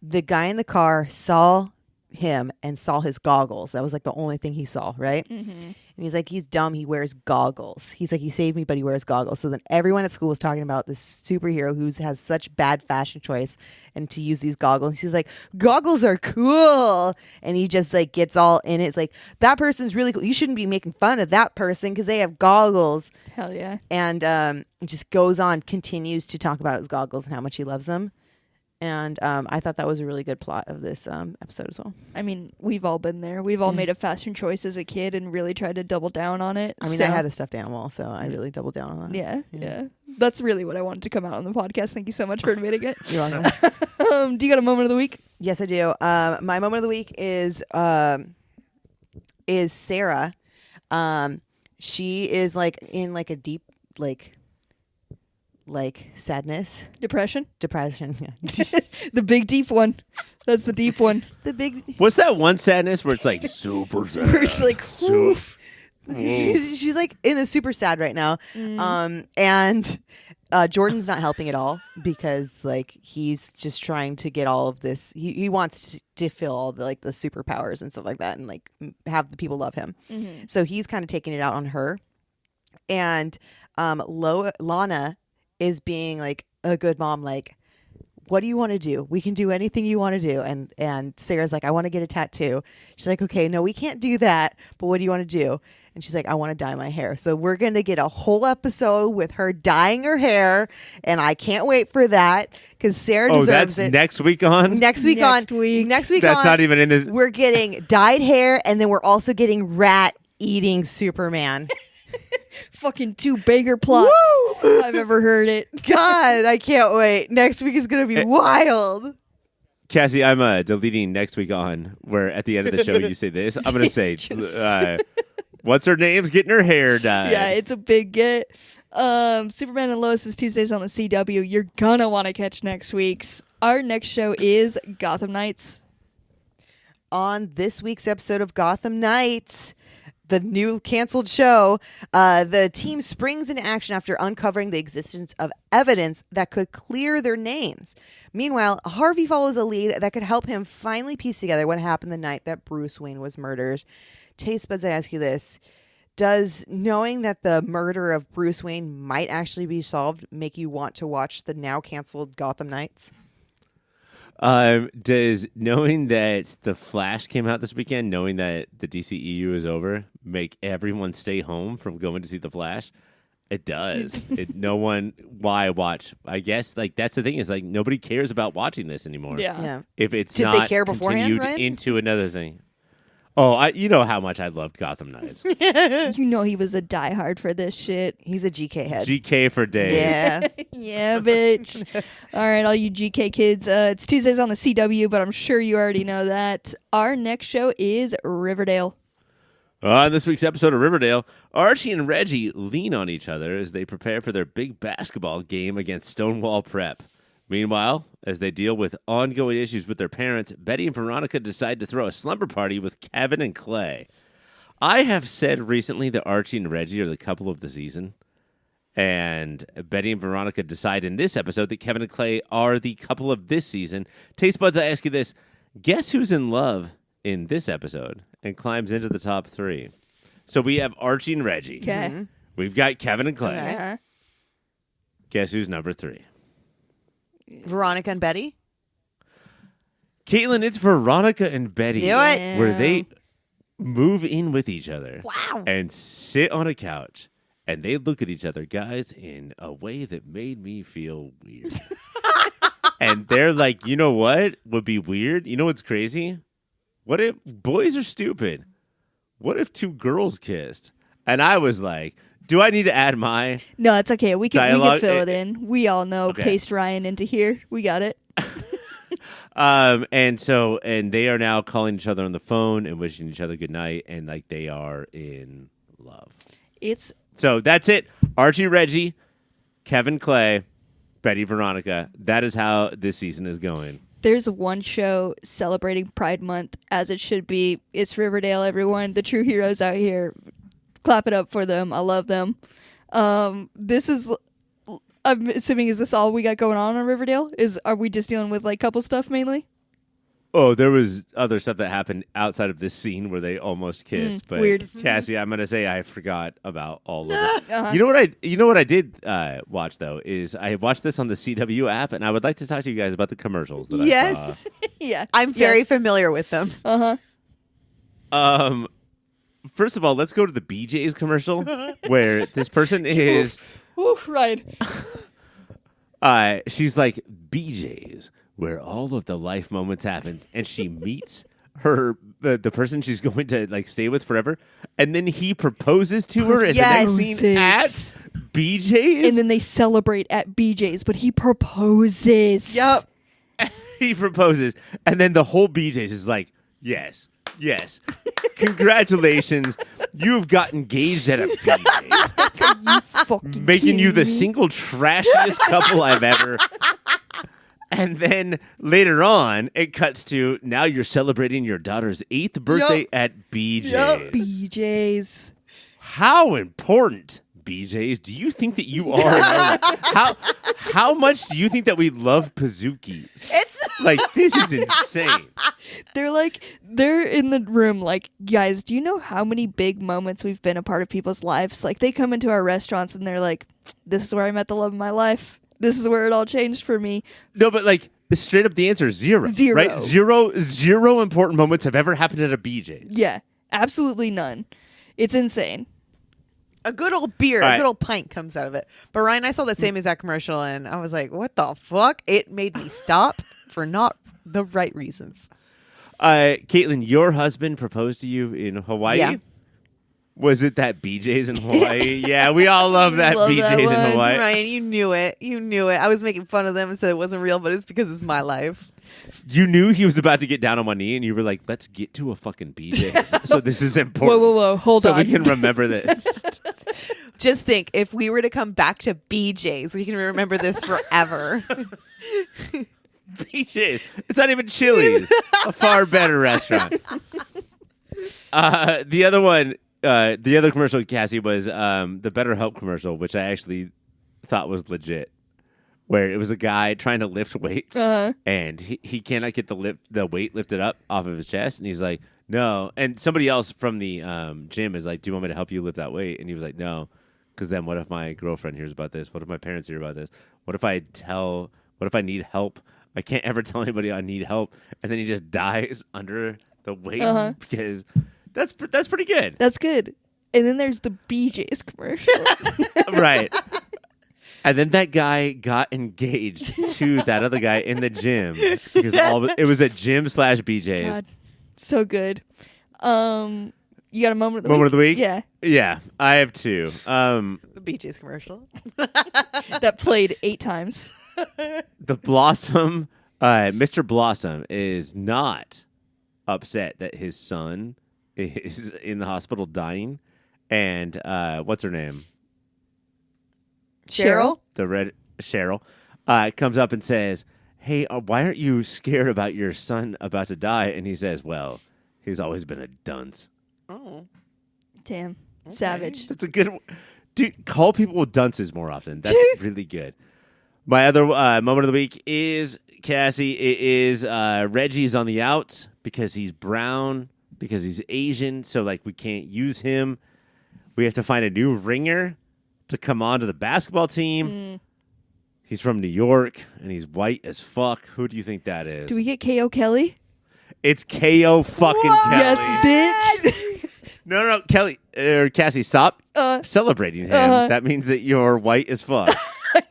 the guy in the car saw him and saw his goggles. That was like the only thing he saw, right? Mm-hmm. And he's like, he's dumb. He wears goggles. He's like, he saved me, but he wears goggles. So then everyone at school was talking about this superhero who has such bad fashion choice and to use these goggles. He's like, goggles are cool. And he just like gets all in it. It's like, that person's really cool. You shouldn't be making fun of that person because they have goggles. Hell yeah. And it just goes on, continues to talk about his goggles and how much he loves them. And I thought that was a really good plot of this episode as well. I mean, we've all been there. We've all made a fashion choice as a kid and really tried to double down on it. I mean, I had a stuffed animal, so I really doubled down on that. Yeah. That's really what I wanted to come out on the podcast. Thank you so much for admitting it. You're welcome. Do you got a moment of the week? Yes, I do. My moment of the week is Sarah. She is like in like a deep like like sadness, Depression. depression. The big deep one. That's the deep one. The big. What's that one sadness where it's like super sad? Where it's like, woof. She's like in the super sad right now. And Jordan's not helping at all because like he's just trying to get all of this. He wants to feel all the like the superpowers and stuff like that, and like have the people love him. So he's kind of taking it out on her. And Lana is being like a good mom, like, what do you want to do? We can do anything you want to do. And Sarah's like, I want to get a tattoo. She's like, okay, no, we can't do that. But what do you want to do? And she's like, I want to dye my hair. So we're going to get a whole episode with her dyeing her hair. And I can't wait for that because Sarah deserves it. Next week on? Next week. That's not even in this. We're getting dyed hair. And then we're also getting rat eating Superman. Fucking 2 banger plots. Woo! I've ever heard it. God, I can't wait. Next week is going to be wild. Cassie, I'm deleting next week on, where at the end of the show you say this. I'm going to say, what's her name's getting her hair dyed. Yeah, it's a big get. Superman and Lois is Tuesdays on the CW. You're going to want to catch next week's. Our next show is Gotham Knights. On this week's episode of Gotham Knights, the new canceled show, the team springs into action after uncovering the existence of evidence that could clear their names. Meanwhile, Harvey follows a lead that could help him finally piece together what happened the night that Bruce Wayne was murdered. Taste buds, I ask you this. Does knowing that the murder of Bruce Wayne might actually be solved make you want to watch the now canceled Gotham Knights? Does knowing that The Flash came out this weekend, knowing that the DCEU is over, make everyone stay home from going to see The Flash? It does. Why watch? I guess like that's the thing is like nobody cares about watching this anymore. Yeah. If it's Did not they care beforehand, continued Ryan? into another thing. Oh, you know how much I loved Gotham Knights. You know he was a diehard for this shit. He's a GK head. GK for days. Yeah. Yeah, bitch. All right, all you GK kids. It's Tuesdays on the CW, but I'm sure you already know that. Our next show is Riverdale. On this week's episode of Riverdale, Archie and Reggie lean on each other as they prepare for their big basketball game against Stonewall Prep. Meanwhile, as they deal with ongoing issues with their parents, Betty and Veronica decide to throw a slumber party with Kevin and Clay. I have said recently that Archie and Reggie are the couple of the season, and Betty and Veronica decide in this episode that Kevin and Clay are the couple of this season. Taste buds, I ask you this. Guess who's in love in this episode and climbs into the top 3? So we have Archie and Reggie. Okay. We've got Kevin and Clay. Okay. Uh-huh. Guess who's number 3? Veronica and Betty? Caitlin, it's Veronica and Betty. Knew it. Where they move in with each other. Wow. And sit on a couch. And they look at each other, guys, in a way that made me feel weird. And they're like, you know what would be weird? You know what's crazy? What if boys are stupid? What if 2 girls kissed? And I was like, do I need to add my No, it's okay. We can dialogue? fill it in. We all know. Okay. Paste Ryan into here. We got it. And they are now calling each other on the phone and wishing each other good night, and like they are in love. So that's it. Archie, Reggie, Kevin, Clay, Betty, Veronica. That is how this season is going. There's one show celebrating Pride Month as it should be. It's Riverdale, everyone. The true heroes out here. Clap it up for them. I love them. This is, I'm assuming, is this all we got going on Riverdale? Are we just dealing with like couple stuff mainly? Oh, there was other stuff that happened outside of this scene where they almost kissed. But weird. Cassie, I'm gonna say I forgot about all of it. Uh-huh. You know what I did watch though is I watched this on the CW app, and I would like to talk to you guys about the commercials that I Yes. saw. Yeah. I'm very familiar with them. Uh-huh. First of all, let's go to the BJ's commercial where this person is. Ooh, right. She's like BJ's, where all of the life moments happens, and she meets the person she's going to like stay with forever, and then he proposes to her in the next scene at BJ's, and then they celebrate at BJ's, but he proposes. Yep. He proposes, and then the whole BJ's is like, yes, congratulations, you've got engaged at a BJ's. you fucking making you the kidding me? single trashiest couple I've ever. And then later on, it cuts to now you're celebrating your daughter's 8th birthday at BJ's. BJ's. How important, BJ's, do you think that you are? How much do you think that we love Pazookies? It's Like, this is insane. They're in the room like, guys, do you know how many big moments we've been a part of people's lives? Like, they come into our restaurants and they're like, this is where I met the love of my life. This is where it all changed for me. No, but like, straight up the answer is zero. Zero. Right? Zero important moments have ever happened at a BJ's. Yeah, absolutely none. It's insane. a good old beer, All a right. good old pint comes out of it. But Ryan, I saw the same exact commercial and I was like, what the fuck? It made me stop for not the right reasons. Caitlin, your husband proposed to you in Hawaii? Yeah. Was it that BJ's in Hawaii? Yeah, we all love that Love that BJ's in one. Hawaii. Ryan, you knew it. You knew it. I was making fun of them and said it wasn't real, but it's because it's my life. You knew he was about to get down on one knee, and you were like, let's get to a fucking BJ's. So this is important. Whoa, hold so on. we can remember this. Just think, if we were to come back to BJ's, we can remember this forever. BJ's. It's not even Chili's. A far better restaurant. The other one, the other commercial, Cassie, was the BetterHelp commercial, which I actually thought was legit. Where it was a guy trying to lift weights, and he cannot get the weight lifted up off of his chest, and he's like, no. And somebody else from the gym is like, do you want me to help you lift that weight? And he was like, no, because then what if my girlfriend hears about this? What if my parents hear about this? What if I need help? I can't ever tell anybody I need help, and then he just dies under the weight because that's pretty good, That's good. And then there's the BJ's commercial. right? And then that guy got engaged to that other guy in the gym because it was a gym / BJ's. God, so good. You got a moment of the Moment week? of the week? Yeah, Yeah, I have two. The BJ's commercial. that played 8 times. The Blossom, Mr. Blossom is not upset that his son is in the hospital dying. And what's her name? Cheryl? The red Cheryl comes up and says, hey, why aren't you scared about your son about to die? And he says, well, he's always been a dunce. Oh. Damn, savage. That's a good one. Dude, call people with dunces more often. That's really good. My other moment of the week is, Cassie, it is Reggie's on the outs because he's brown, because he's Asian, so like we can't use him. We have to find a new ringer to come on to the basketball team. He's from New York, and he's white as fuck. Who do you think that is? Do we get K.O. Kelly? It's K.O. fucking Kelly. Yes, bitch. No, Kelly, or Cassie, stop celebrating him. That means that you're white as fuck.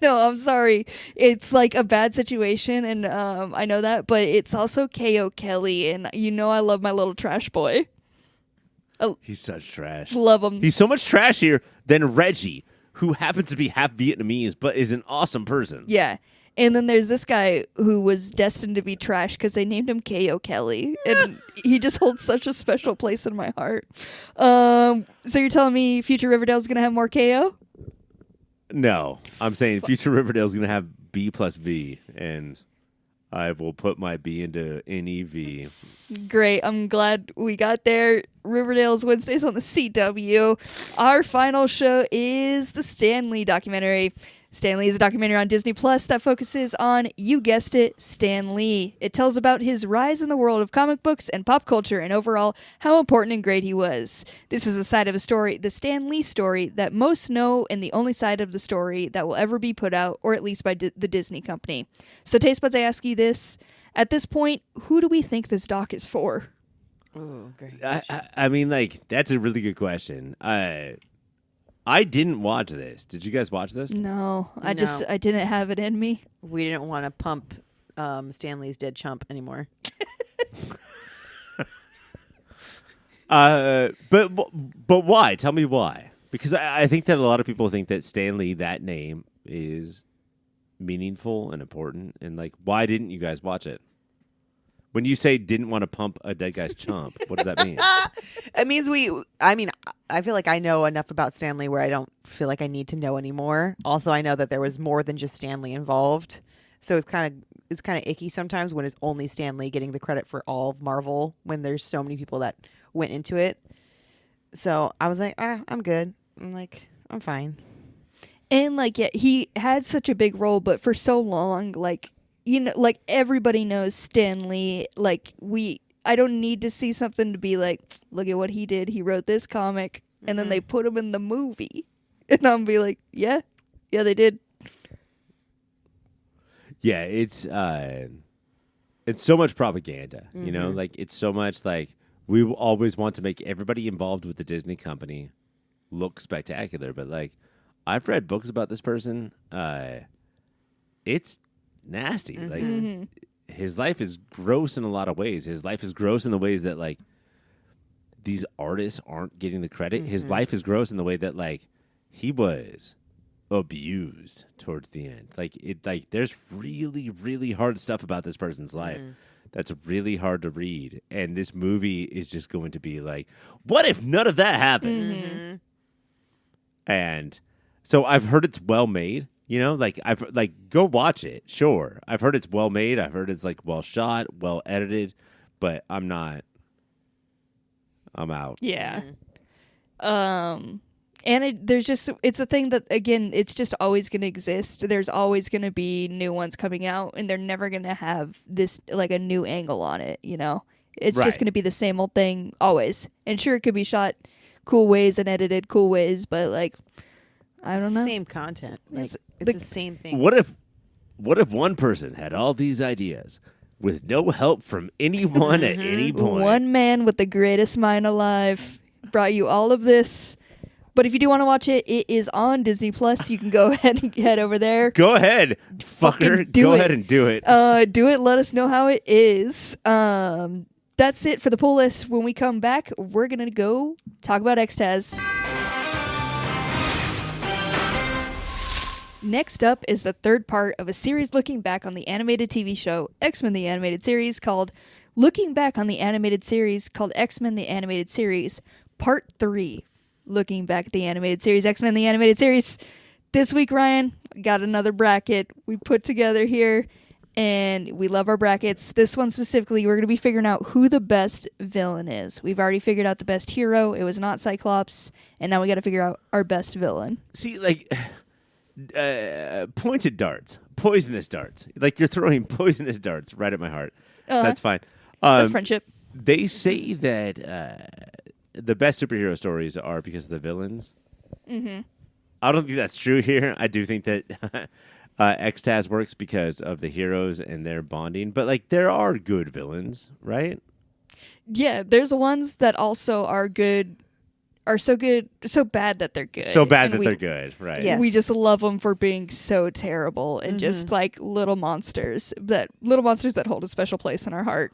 No, I'm sorry. It's like a bad situation, and I know that, but it's also K.O. Kelly, and you know I love my little trash boy. He's such trash. Love him. He's so much trashier than Reggie, who happens to be half Vietnamese, but is an awesome person. Yeah. And then there's this guy who was destined to be trash because they named him K.O. Kelly. And he just holds such a special place in my heart. So you're telling me future Riverdale's going to have more K.O.? No, I'm saying future Riverdale's going to have B plus V, and I will put my B into NEV. Great. I'm glad we got there. Riverdale's Wednesdays on the CW. Our final show is the Stan Lee documentary. Stan Lee is a documentary on Disney Plus that focuses on, you guessed it, Stan Lee. It tells about his rise in the world of comic books and pop culture and overall how important and great he was. This is a side of a story, the Stan Lee story, that most know and the only side of the story that will ever be put out, or at least by the Disney company. So Taste Buds, I ask you this. At this point, who do we think this doc is for? Oh, great. I mean, like, that's a really good question. I didn't watch this. Did you guys watch this? No, I No. didn't have it in me. We didn't want to pump Stanley's dead chump anymore. But why? Tell me why. Because I think that a lot of people think that Stanley, that name, is meaningful and important. And like, why didn't you guys watch it? When you say didn't want to pump a dead guy's chump, what does that mean? It means I feel like I know enough about Stanley where I don't feel like I need to know anymore. Also, I know that there was more than just Stanley involved. So it's kind of icky sometimes when it's only Stanley getting the credit for all of Marvel when there's so many people that went into it. So I was like, I'm good. I'm like, I'm fine. And like, yeah, he had such a big role, but for so long, like, you know, like everybody knows Stan Lee. Like I don't need to see something to be like, look at what he did. He wrote this comic, and then they put him in the movie, and I'm be like, yeah, they did. Yeah, it's so much propaganda, you know, like it's so much like we always want to make everybody involved with the Disney company look spectacular, but like I've read books about this person. It's nasty. Like his life is gross in a lot of ways. His life is gross in the ways that like these artists aren't getting the credit. His life is gross in the way that like he was abused towards the end. Like there's really, really hard stuff about this person's life that's really hard to read. And this movie is just going to be like, what if none of that happened? And so I've heard it's well made, you know, like go watch it. Sure. I've heard it's well made. I've heard it's like well shot, well edited, but I'm out. Yeah. And it's a thing that, again, it's just always going to exist. There's always going to be new ones coming out, and they're never going to have this, like, a new angle on it, you know? It's just going to be the same old thing always. And sure, it could be shot cool ways and edited cool ways, but, like, I don't know. Same content. Like, it's the same thing. What if one person had all these ideas with no help from anyone at any point? One man with the greatest mind alive brought you all of this. But if you do want to watch it, it is on Disney Plus. You can go ahead and head over there. Go ahead, fucker. Go ahead and do it. Do it. Let us know how it is. That's it for the pull list. When we come back, we're going to go talk about X-Taz. Next up is the third part of a series looking back on the animated TV show X-Men the Animated Series called X-Men the Animated Series Part 3. Looking back at the animated series, X-Men the Animated Series. This week, Ryan, got another bracket we put together here, and we love our brackets. This one specifically, we're going to be figuring out who the best villain is. We've already figured out the best hero. It was not Cyclops, and now we got to figure out our best villain. See, like, pointed darts, poisonous darts. Like, you're throwing poisonous darts right at my heart. That's fine. That's friendship. They say that the best superhero stories are because of the villains. I don't think that's true here. I do think that X-Taz works because of the heroes and their bonding. But, like, there are good villains, right? Yeah, there's ones that also are good, are so bad that they're good. So bad that they're good, right? Yes. We just love them for being so terrible and just, like, little monsters that hold a special place in our heart.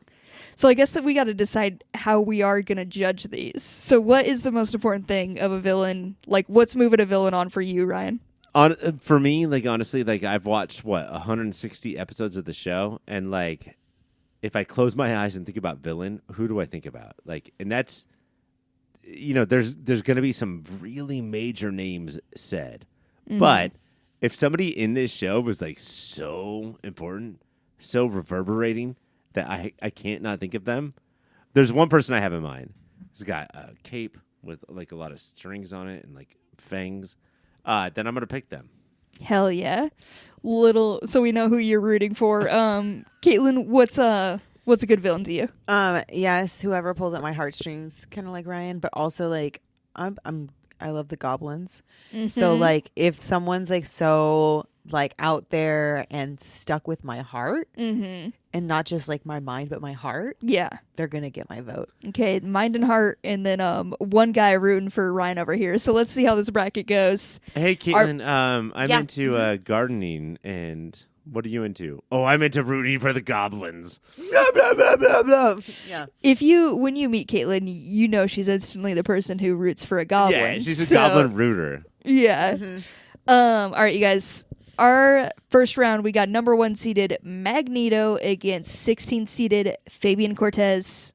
So I guess that we got to decide how we are going to judge these. So what is the most important thing of a villain? Like, what's moving a villain on for you, Ryan? For me, like, honestly, like, I've watched, 160 episodes of the show, and, like, if I close my eyes and think about villain, who do I think about? Like, and that's, you know, there's going to be some really major names said. But if somebody in this show was, like, so important, so reverberating, that I can't not think of them. There's one person I have in mind. He's got a cape with like a lot of strings on it and like fangs. Then I'm gonna pick them. Hell yeah. So we know who you're rooting for. Caitlin, what's a good villain to you? Yes, whoever pulls at my heartstrings, kind of like Ryan, but also like I love the goblins. So like if someone's like so like out there and stuck with my heart and not just like my mind but my heart, they're gonna get my vote. Okay, mind and heart, and then one guy rooting for Ryan over here. So let's see how this bracket goes. Hey Caitlin, I'm into gardening, and what are you into? Oh, I'm into rooting for the goblins. Blah, blah, blah, blah, blah. Yeah. When you meet Caitlin, you know she's instantly the person who roots for a goblin. Yeah, she's a goblin rooter. Yeah. All right, you guys. Our first round, we got number 1 seeded Magneto against 16 seeded Fabian Cortez.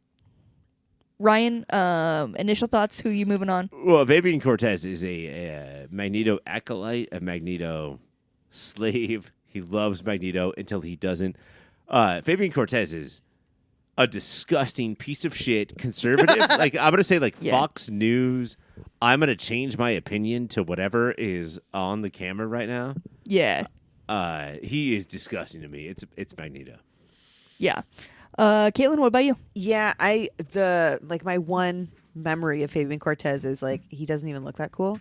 Ryan, initial thoughts. Who you moving on? Well, Fabian Cortez is a Magneto acolyte, a Magneto slave. He loves Magneto until he doesn't. Fabian Cortez is a disgusting piece of shit, conservative. Like I'm gonna say, Fox News. I'm gonna change my opinion to whatever is on the camera right now. Yeah. He is disgusting to me. It's Magneto. Yeah. Caitlin, what about you? Yeah, my one memory of Fabian Cortez is he doesn't even look that cool.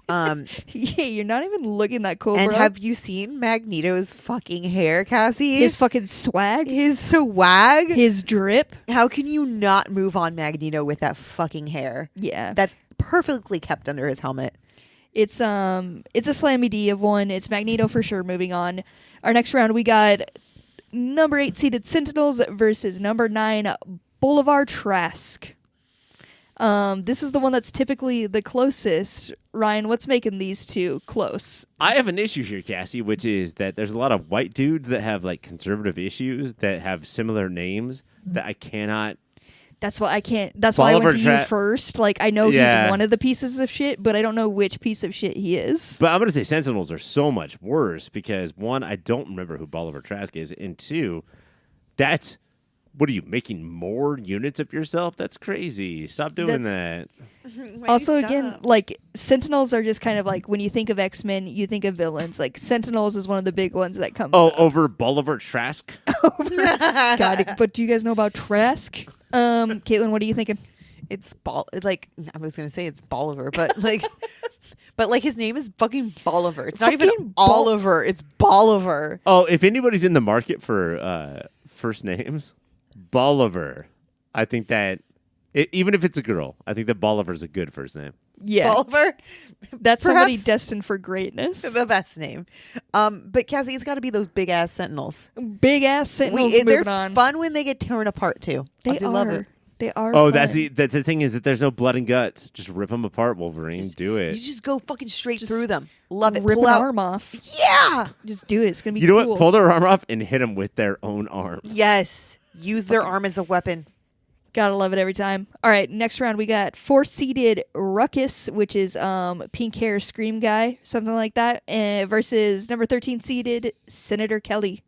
Yeah, you're not even looking that cool, And bro. have you seen Magneto's fucking hair, Cassie? His fucking swag, His swag. his drip. How can you not move on Magneto with that fucking hair? Yeah, That's perfectly kept under his helmet. it's a slammy D of one. It's Magneto for sure. Moving on, our next round we got number 8 seeded Sentinels versus number 9 Boulevard Trask. This is the one that's typically the closest. Ryan, what's making these two close? I have an issue here, Cassie, which is that there's a lot of white dudes that have conservative issues that have similar names that I cannot. That's why I can't. That's why I went to you first. I know Yeah. he's one of the pieces of shit, but I don't know which piece of shit he is. But I'm going to say Sentinels are so much worse because, one, I don't remember who Bolivar Trask is, and two, what are you, making more units of yourself? That's crazy. Stop doing that. Also, again, Sentinels are just kind of when you think of X-Men, you think of villains. Sentinels is one of the big ones that comes up. Over Bolivar Trask? Got it. But do you guys know about Trask? Caitlin, what are you thinking? It's I was gonna say it's Bolivar, but but his name is fucking Bolivar. It's not even Oliver. It's Bolivar. Oh, if anybody's in the market for first names, Bolivar. I think that even if it's a girl, I think that Bolivar's a good first name. Yeah, Bolivar. that's somebody Perhaps destined for greatness. the best name. But Cassie, it's got to be those big ass Sentinels. Big ass Sentinels. They're moving on. fun when they get torn apart too. They I do are. love it. They are. Oh, fun. that's the thing is that there's no blood and guts. Just rip them apart, Wolverine. Do it. You just go fucking straight through them. Love it. Rip Pull an out. arm off. Yeah. Just do it. It's gonna be. You know cool. what? Pull their arm off and hit them with their own arm. Yes. Use their arm as a weapon. Gotta love it every time. All right, next round we got 4-seeded Ruckus, which is pink hair scream guy, something like that, versus number 13-seeded Senator Kelly.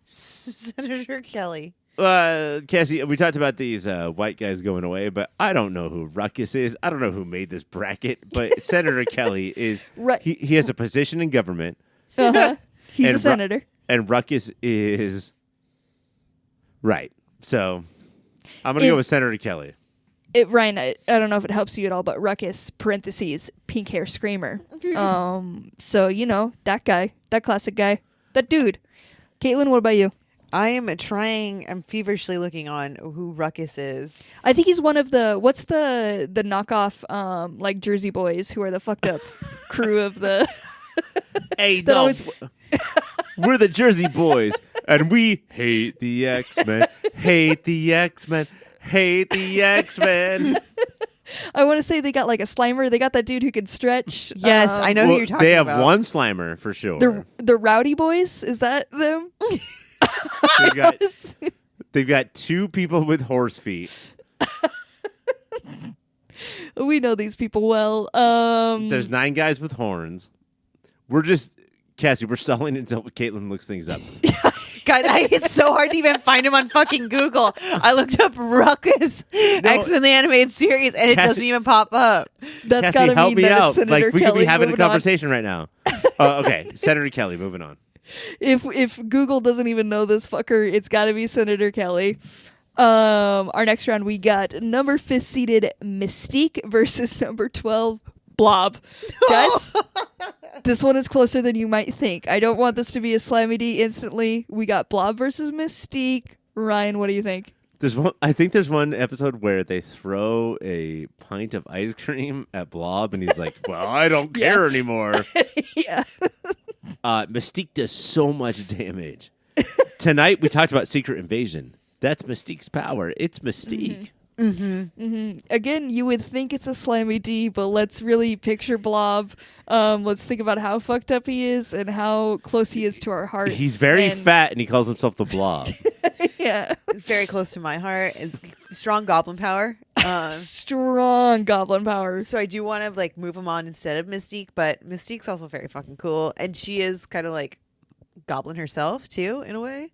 Senator Kelly. Cassie, we talked about these white guys going away, but I don't know who Ruckus is. I don't know who made this bracket, but Senator Kelly is. Right. He has a position in government. Uh-huh. He's And a senator. And Ruckus is right. So I'm going to go with Senator Kelly. Ryan, I don't know if it helps you at all, but Ruckus, parentheses, pink hair screamer. So, that guy, that classic guy, that dude. Caitlin, what about you? I'm feverishly looking on who Ruckus is. I think he's one of what's the knockoff, Jersey Boys, who are the fucked up crew of the... Hey, that no. always- We're the Jersey Boys, and we hate the X-Men, hate the X-Men, hate the X-Men. I want to say they got a Slimer. They got that dude who can stretch. Yes, I know who you're talking They have about. one Slimer for sure. The Rowdy Boys, is that them? They've got two people with horse feet. We know these people well. There's 9 guys with horns. We're just, Cassie, we're stalling until Caitlin looks things up. Guys, it's so hard to even find him on fucking Google. I looked up Ruckus X-Men the animated series, and it Cassie- doesn't even pop up. That's Cassie, gotta help mean me that it's out. Senator We could Kelly be having a moving on. conversation right now. Okay, Senator Kelly, moving on. If Google doesn't even know this fucker, it's got to be Senator Kelly. Our next round, we got number 5 seeded Mystique versus number 12 Blob. Guys, this one is closer than you might think. I don't want this to be a slammy D instantly. We got Blob versus Mystique. Ryan, what do you think? I think there's one episode where they throw a pint of ice cream at Blob, and he's like, "Well, I don't care anymore." Yeah. Mystique does so much damage. Tonight we talked about Secret Invasion. That's Mystique's power. It's Mystique. Again, you would think it's a slammy D, but let's really picture Blob. Let's think about how fucked up he is and how close he is to our hearts. He's very fat, and he calls himself the Blob. Yeah. It's very close to my heart. It's strong goblin power. Strong goblin power. So I do want to like move him on instead of Mystique, but Mystique's also very fucking cool, and she is kind of like goblin herself too in a way,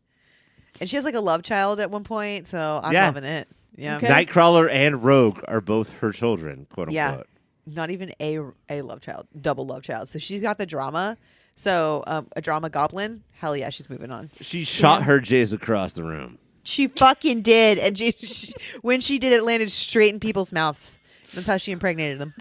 and she has like a love child at one point. So I'm loving it. Yeah, Okay. Nightcrawler and Rogue are both her children, quote unquote. Not even a love child, double love child. So she's got the drama. So a drama goblin. Hell yeah, she's moving on. She shot her jizz across the room. She fucking did, and when she did, it landed straight in people's mouths. That's how she impregnated them.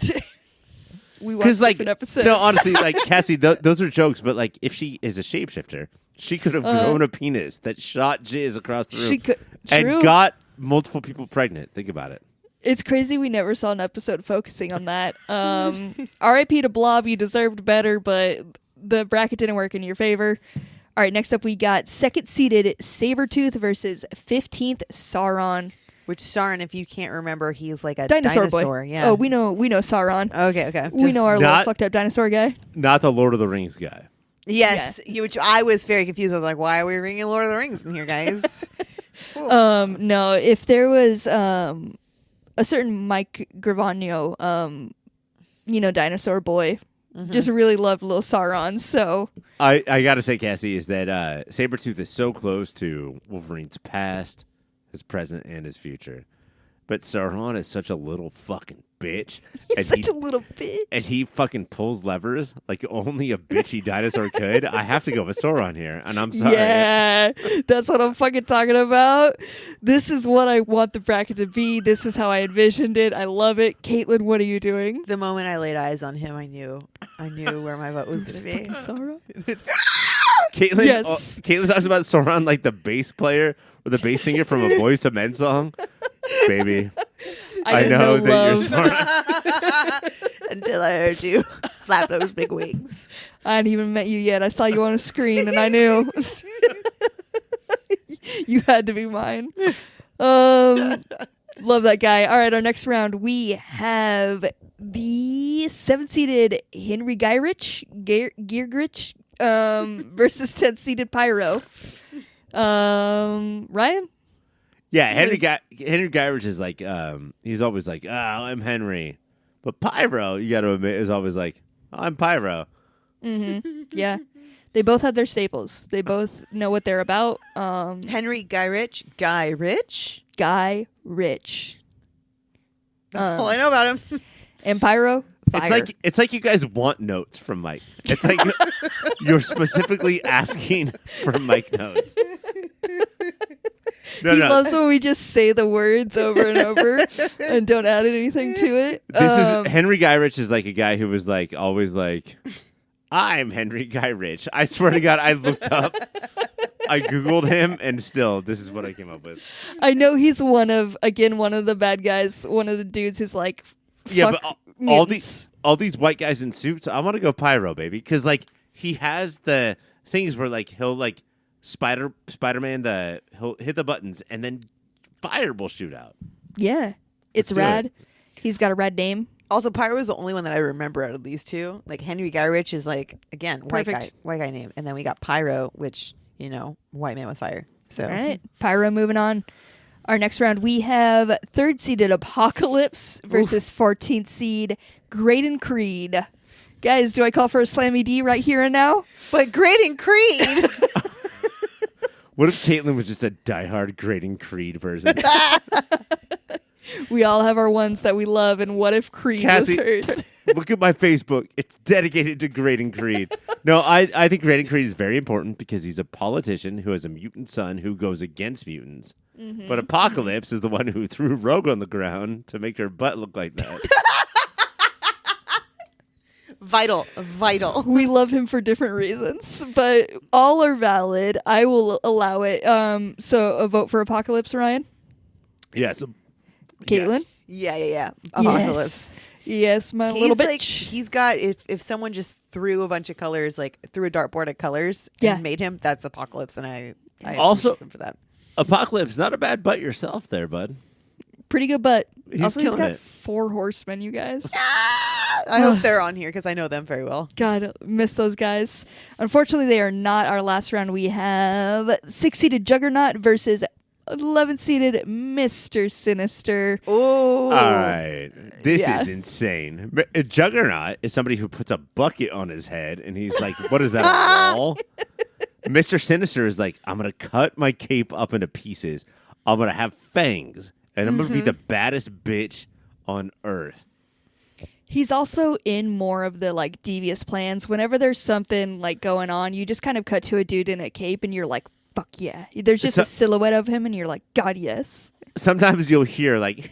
We watched different episodes. No, honestly, like Cassie, those are jokes. But like, if she is a shapeshifter, she could have grown a penis that shot jizz across the room She could, and got multiple people pregnant. Think about it. It's crazy we never saw an episode focusing on that. R.I.P. to Blob, you deserved better, but the bracket didn't work in your favor. All right, next up we got second-seeded Sabretooth versus 15th Sauron. Which Sauron, if you can't remember, he's like a Dinosaur boy. Yeah. Oh, we know Sauron. Okay. We know our little fucked up dinosaur guy. Not the Lord of the Rings guy. Yes, which I was very confused. I was like, why are we ringing Lord of the Rings in here, guys? No, if there was a certain Mike Gravano, dinosaur boy, just really loved little Sauron, so... I gotta say, Cassie, is that Sabretooth is so close to Wolverine's past, his present, and his future. But Sauron is such a little fucking bitch. He's such a little bitch. And he fucking pulls levers like only a bitchy dinosaur could. I have to go with Sauron here, and I'm sorry. Yeah, that's what I'm fucking talking about. This is what I want the bracket to be. This is how I envisioned it. I love it. Caitlin, what are you doing? The moment I laid eyes on him, I knew where my vote was going to be. Sauron? Caitlin, Yes. Caitlin talks about Sauron like the bass player or the bass singer from a Boyz II Men song. Baby, I know that you're smart. Until I heard you flap those big wings. I hadn't even met you yet. I saw you on a screen and I knew. You had to be mine. Love that guy. All right, our next round, we have the 7-seeded Henry Giergrich versus 10-seeded Pyro. Ryan? Yeah, Henry Gyrich is like, he's always like, I'm Henry. But Pyro, you got to admit, is always like, I'm Pyro. Mm-hmm. Yeah. They both have their staples. They both know what they're about. Henry Gyrich. Guy Rich. Guy Rich. That's all I know about him. And Pyro? Fire. It's like you guys want notes from Mike. It's like you're specifically asking for Mike notes. He loves when we just say the words over and over and don't add anything to it. This is Henry Gyrich is like a guy who was like always like, I'm Henry Gyrich. I swear to God, I looked up, I Googled him, and still, this is what I came up with. I know he's one of the bad guys, one of the dudes who's like, yeah, but mutants. all these white guys in suits, I want to go Pyro, baby, because like he has the things where like he'll like Spider-Man, he'll hit the buttons and then fire will shoot out. Yeah, it's rad. He's got a rad name. Also, Pyro is the only one that I remember out of these two. Like Henry Gyrich is like, again, white guy name, and then we got Pyro, which white man with fire. So all right, Pyro moving on. Our next round, we have 3rd-seeded Apocalypse versus 14th seed Graydon Creed. Guys, do I call for a Slammy D right here and now? But Graydon Creed. What if Caitlin was just a diehard Graydon Creed version? We all have our ones that we love, and what if Creed Cassie, was hers? Look at my Facebook. It's dedicated to Graydon Creed. No, I think Graydon Creed is very important because he's a politician who has a mutant son who goes against mutants. Mm-hmm. But Apocalypse is the one who threw Rogue on the ground to make her butt look like that. Vital. We love him for different reasons, but all are valid. I will allow it. So a vote for Apocalypse, Ryan? Yes. Caitlin? Yes. Yeah. Apocalypse. Yes, my little bitch. Like, he's got, if someone just threw a bunch of colors, like threw a dartboard of colors and made him, that's Apocalypse, and I also appreciate them for that. Apocalypse, not a bad butt yourself there, bud. Pretty good butt. He's killing got it. 4 horsemen, you guys. I hope they're on here because I know them very well. God, miss those guys. Unfortunately, they are not our last round. We have 6-seeded Juggernaut versus 11-seated Mr. Sinister. Oh, All right. This Yeah. is insane. Juggernaut is somebody who puts a bucket on his head and he's like, what is that, a wall? Mr. Sinister is like, I'm going to cut my cape up into pieces. I'm going to have fangs and I'm going to be the baddest bitch on earth. He's also in more of the like devious plans. Whenever there's something like going on, you just kind of cut to a dude in a cape and you're like, fuck yeah. There's just a silhouette of him and you're like, God, yes. Sometimes you'll hear like,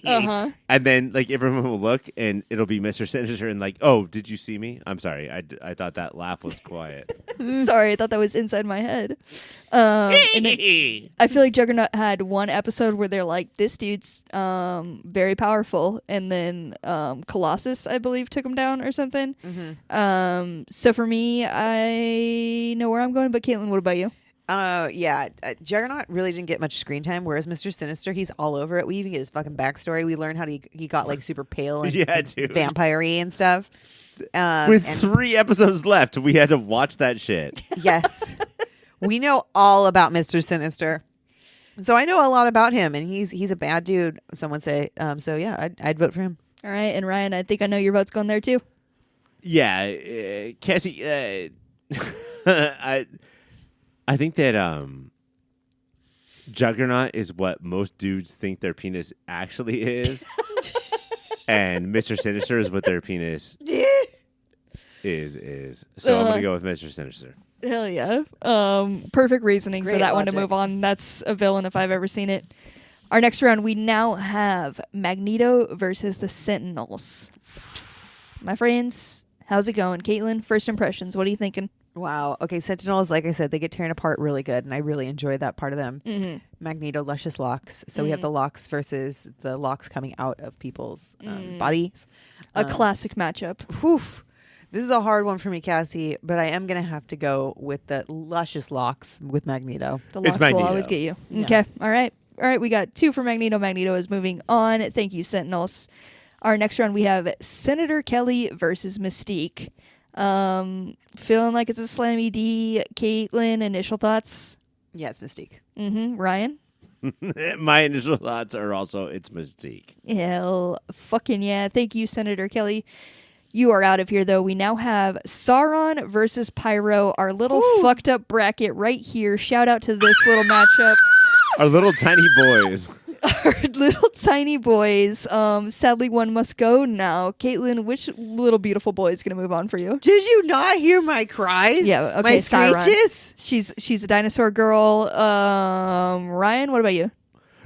Uh-huh. and then like everyone will look and it'll be Mr. Sinister and like, oh, did you see me? I'm sorry. I thought that laugh was quiet. Sorry, I thought that was inside my head. And then I feel like Juggernaut had one episode where they're like, this dude's very powerful. And then Colossus, I believe, took him down or something. So for me, I know where I'm going. But Caitlin, what about you? Juggernaut really didn't get much screen time, whereas Mr. Sinister, he's all over it. We even get his fucking backstory. We learn how he got like super pale and Yeah, dude. vampire-y and stuff. With 3 episodes left, we had to watch that shit. Yes. We know all about Mr. Sinister. So I know a lot about him, and he's a bad dude, someone say. So yeah, I'd vote for him. All right. And Ryan, I think I know your vote's going there too. Yeah, Cassie, I think that Juggernaut is what most dudes think their penis actually is, and Mr. Sinister is what their penis is. So I'm gonna go with Mr. Sinister. Hell yeah. Perfect reasoning for Great that one to logic. move on. That's a villain if I've ever seen it. Our next round, we now have Magneto versus the Sentinels. My friends, how's it going? Caitlin, first impressions. What are you thinking? Wow. Okay, Sentinels, like I said, they get torn apart really good, and I really enjoy that part of them. Mm-hmm. Magneto, luscious locks. So we have the locks versus the locks coming out of people's bodies. A classic matchup. Whew. This is a hard one for me, Cassie, but I am going to have to go with the luscious locks with Magneto. The It's locks will Magneto. always get you. Yeah. Okay. All right. All right. We got 2 for Magneto. Magneto is moving on. Thank you, Sentinels. Our next round, we have Senator Kelly versus Mystique. Feeling like it's a slammy D. Caitlin, initial thoughts? Yeah, it's Mystique. Ryan? My initial thoughts are also it's Mystique. Hell fucking yeah. Thank you, Senator Kelly. You are out of here, though. We now have Sauron versus Pyro, our little fucked up bracket right here. Shout out to this little matchup. Our little tiny boys. Our little tiny boys. Sadly, one must go now. Caitlin, which little beautiful boy is going to move on for you? Did you not hear my cries? Yeah, okay, my Sauron. screeches? She's a dinosaur girl. Ryan, what about you?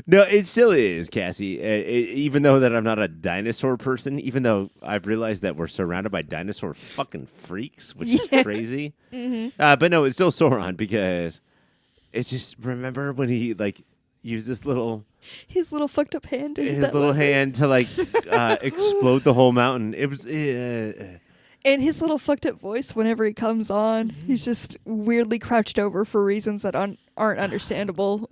No, it still is, Cassie. Even though that I'm not a dinosaur person, even though I've realized that we're surrounded by dinosaur fucking freaks, which is crazy. But no, it's still Sauron because it's just, remember when he like used this little His little fucked up hand. to hit his that little weapon. hand to like explode the whole mountain. It was And his little fucked up voice whenever he comes on, he's just weirdly crouched over for reasons that aren't understandable.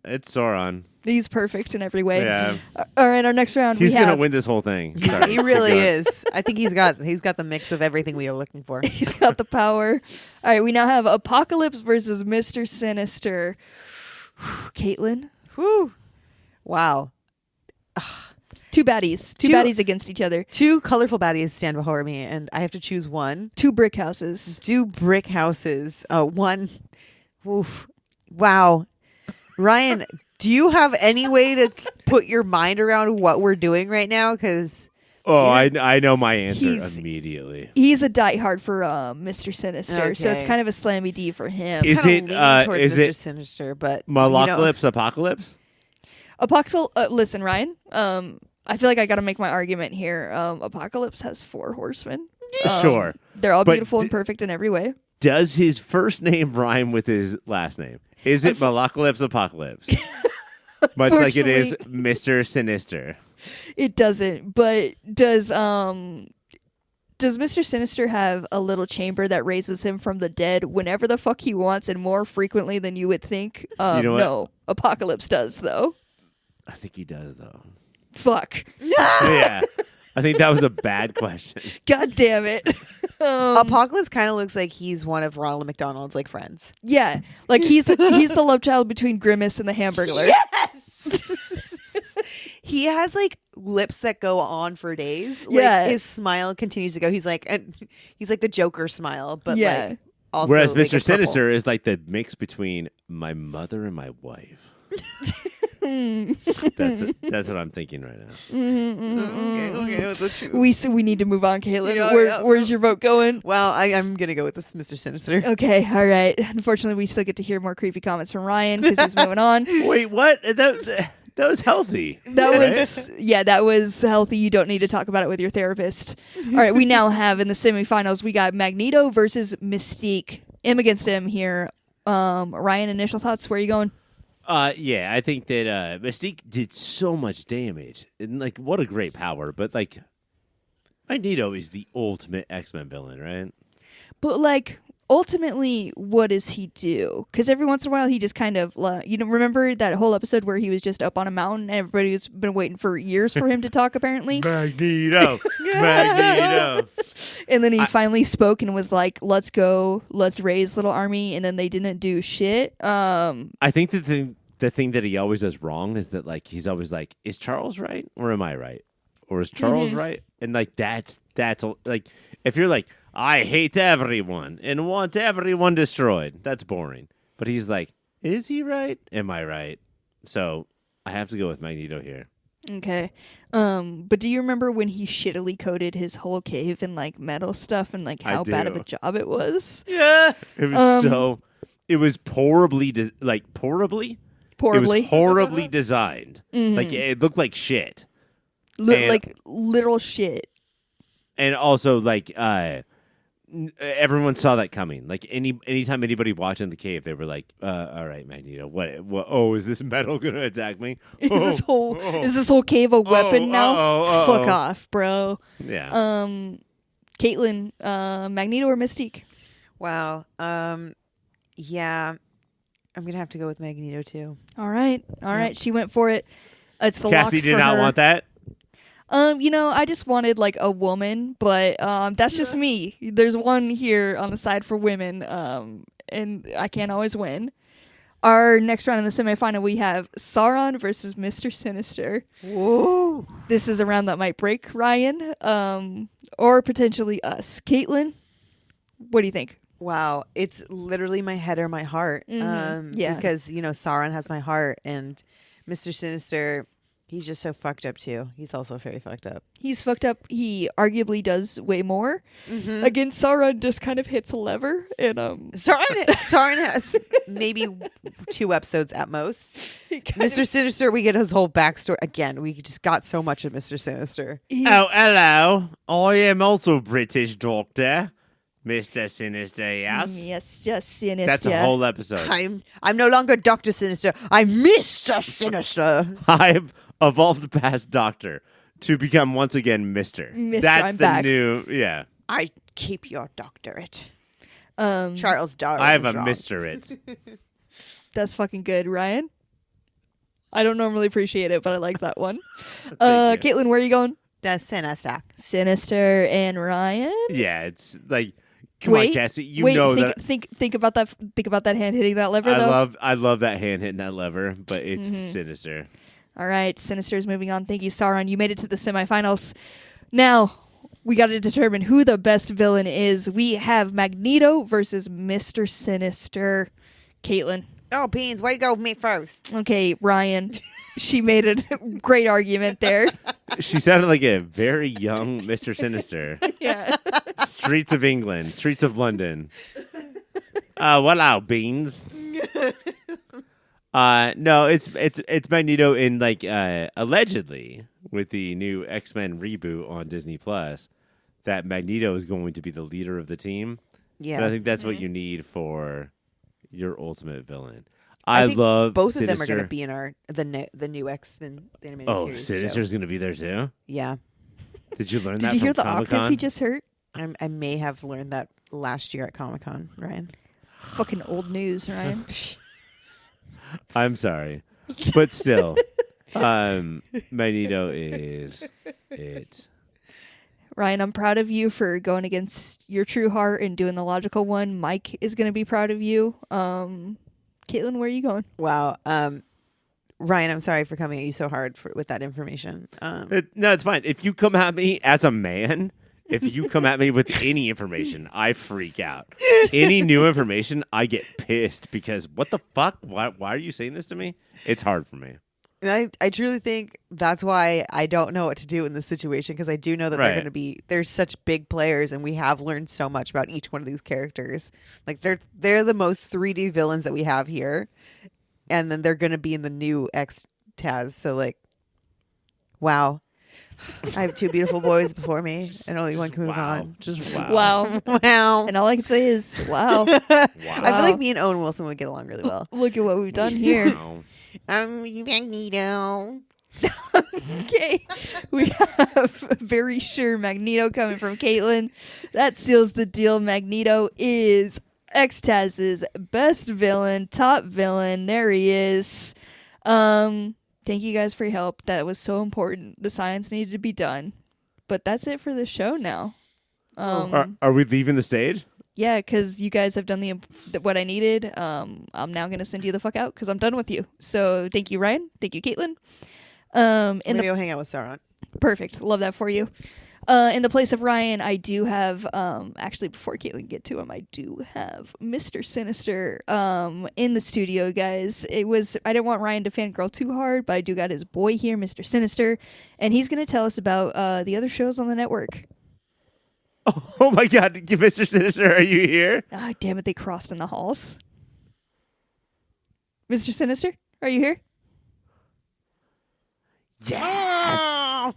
it's Sauron. He's perfect in every way. Yeah. All right, our next round He's we gonna have. win this whole thing. Sorry. He really Keep going. is. I think he's got the mix of everything we are looking for. He's got the power. All right, we now have Apocalypse versus Mr. Sinister. Caitlin, Whew. Wow. two baddies Two- against each other. 2 colorful baddies stand before me, and I have to choose one. 2 brick houses. 2 brick houses. One. Oof. Wow. Ryan, do you have any way to put your mind around what we're doing right now? Because Oh, I know my answer He's- immediately. He's a diehard for Mr. Sinister, so it's Okay. kind of a slammy D for him. Is kinda it, leaning towards is Mr. it Sinister, but Malocalypse Apocalypse? Listen, Ryan. I feel like I got to make my argument here. Apocalypse has 4 horsemen. Sure. They're all But beautiful and perfect in every way. Does his first name rhyme with his last name? Is it Malocalypse Apocalypse? Much like it is Mr. Sinister. It doesn't. But does Mr. Sinister have a little chamber that raises him from the dead whenever the fuck he wants and more frequently than you would think? You know what? No. Apocalypse does, though. I think he does, though. Fuck. Yeah. I think that was a bad question. God damn it. Apocalypse kind of looks like he's one of Ronald McDonald's like friends. Yeah, like he's the love child between Grimace and the Hamburglar. Yes. He has like lips that go on for days. Yeah. Like, his smile continues to go. He's like the Joker smile, but Yeah. like also. Whereas like, Mr. it's Sinister purple. is like the mix between my mother and my wife. That's what I'm thinking right now. Okay. We need to move on, Caitlin. Yeah. Where's your vote going? Well, I'm gonna go with this Mr. Sinister. Okay, all right. Unfortunately, we still get to hear more creepy comments from Ryan because he's moving on. Wait, what? That was healthy. That was healthy. You don't need to talk about it with your therapist. All right, we now have in the semifinals, we got Magneto versus Mystique. M against M here. Ryan, initial thoughts? Where are you going? Yeah, I think that Mystique did so much damage. And, like, what a great power. But, like, Magneto is the ultimate X-Men villain, right? But, like, ultimately, what does he do? Because every once in a while, he just kind of, remember that whole episode where he was just up on a mountain and everybody's been waiting for years for him to talk, apparently? Magneto! Magneto! And then he finally spoke and was like, let's go, let's raise little army, and then they didn't do shit. I think the thing that he always does wrong is that, like, he's always like, is Charles right or am I right? Or is Charles right? And, like, that's like, if you're like, I hate everyone and want everyone destroyed, that's boring. But he's like, is he right? Am I right? So I have to go with Magneto here. Okay. But do you remember when he shittily coated his whole cave in, like, metal stuff and, like, how bad of a job it was? Yeah. It was it was horribly Poorly. It was horribly designed. Like, it looked like shit. Like, literal shit. And also, like, everyone saw that coming. Like, anytime anybody walked in the cave, they were like, all right, Magneto, what, oh, is this metal going to attack me? Is this whole cave a weapon now? Fuck off, bro. Yeah. Caitlin, Magneto or Mystique? Wow. Yeah. I'm gonna have to go with Magneto too. All right. She went for it. It's the Cassie locks did for not her. want that. I just wanted like a woman, but that's just me. There's one here on the side for women, and I can't always win. Our next round in the semifinal, we have Sauron versus Mr. Sinister. Whoa. This is a round that might break Ryan, or potentially us. Caitlin, what do you think? Wow, it's literally my head or my heart. Yeah. Because, Sauron has my heart, and Mr. Sinister, he's just so fucked up, too. He's also very fucked up. He's fucked up. He arguably does way more. Again, Sauron just kind of hits a lever, and Sauron has maybe 2 episodes at most. Mr. Sinister, we get his whole backstory. Again, we just got so much of Mr. Sinister. Oh, hello. I am also British doctor. Mr. Sinister, yes? Yes, Sinister. That's a whole episode. I'm no longer Dr. Sinister. I'm Mr. Sinister. I've evolved past Doctor to become once again Mr. That's I'm the back. new, yeah. I keep your doctorate. Charles Darwin. I have a was wrong. Mr. It. That's fucking good, Ryan. I don't normally appreciate it, but I like that one. Thank you. Caitlin, where are you going? The Sinister. Sinister and Ryan. Yeah, it's like, come on, Cassie. You know that. Think about that. Think about that hand hitting that lever, though. I love that hand hitting that lever, but it's Sinister. All right, Sinister is moving on. Thank you, Sauron. You made it to the semifinals. Now we got to determine who the best villain is. We have Magneto versus Mr. Sinister. Caitlin. Oh, Beans, why you go with me first? Okay, Ryan. She made a great argument there. She sounded like a very young Mr. Sinister. Yeah. Streets of England, streets of London. What out, Beans? No, it's Magneto in like allegedly with the new X-Men reboot on Disney Plus that Magneto is going to be the leader of the team. Yeah. And I think that's what you need for your ultimate villain. I think love both Sinister. of them are going to be in the new X-Men animated series. Sinister's show. going to be there too? Yeah. Did you learn Did that you from hear the Comic-Con? octave he just heard? I may have learned that last year at Comic-Con, Ryan. Fucking old news, Ryan. I'm sorry. But still, Magneto is it. Ryan, I'm proud of you for going against your true heart and doing the logical one. Mike is going to be proud of you. Caitlin, where are you going? Wow. Ryan, I'm sorry for coming at you so hard with that information. No, it's fine. If you come at me as a man, if you come at me with any information, I freak out. Any new information, I get pissed because what the fuck? Why are you saying this to me? It's hard for me. And I truly think that's why I don't know what to do in this situation, because I do know that there's such big players, and we have learned so much about each one of these characters. Like they're the most 3D villains that we have here, and then they're going to be in the new X-Taz. So like, wow. I have two beautiful boys before me, and only one can move on. Just wow. Wow. Wow. And all I can say is, wow. I feel like me and Owen Wilson would get along really well. Look at what we've done here. Wow. Magneto. Okay. We have very sure Magneto coming from Caitlin. That seals the deal. Magneto is X-Taz's best villain, top villain. There he is. Thank you guys for your help. That was so important. The science needed to be done. But that's it for the show now. Are we leaving the stage? Yeah, because you guys have done what I needed. I'm now going to send you the fuck out because I'm done with you. So thank you, Ryan. Thank you, Caitlin. I'm going to go hang out with Sauron. Perfect. Love that for you. In the place of Ryan, I do have, actually, before Caitlin can get to him, I do have Mr. Sinister in the studio, guys. I didn't want Ryan to fangirl too hard, but I do got his boy here, Mr. Sinister, and he's going to tell us about the other shows on the network. Oh my God, Mr. Sinister, are you here? Ah, damn it, they crossed in the halls. Mr. Sinister, are you here? Yes!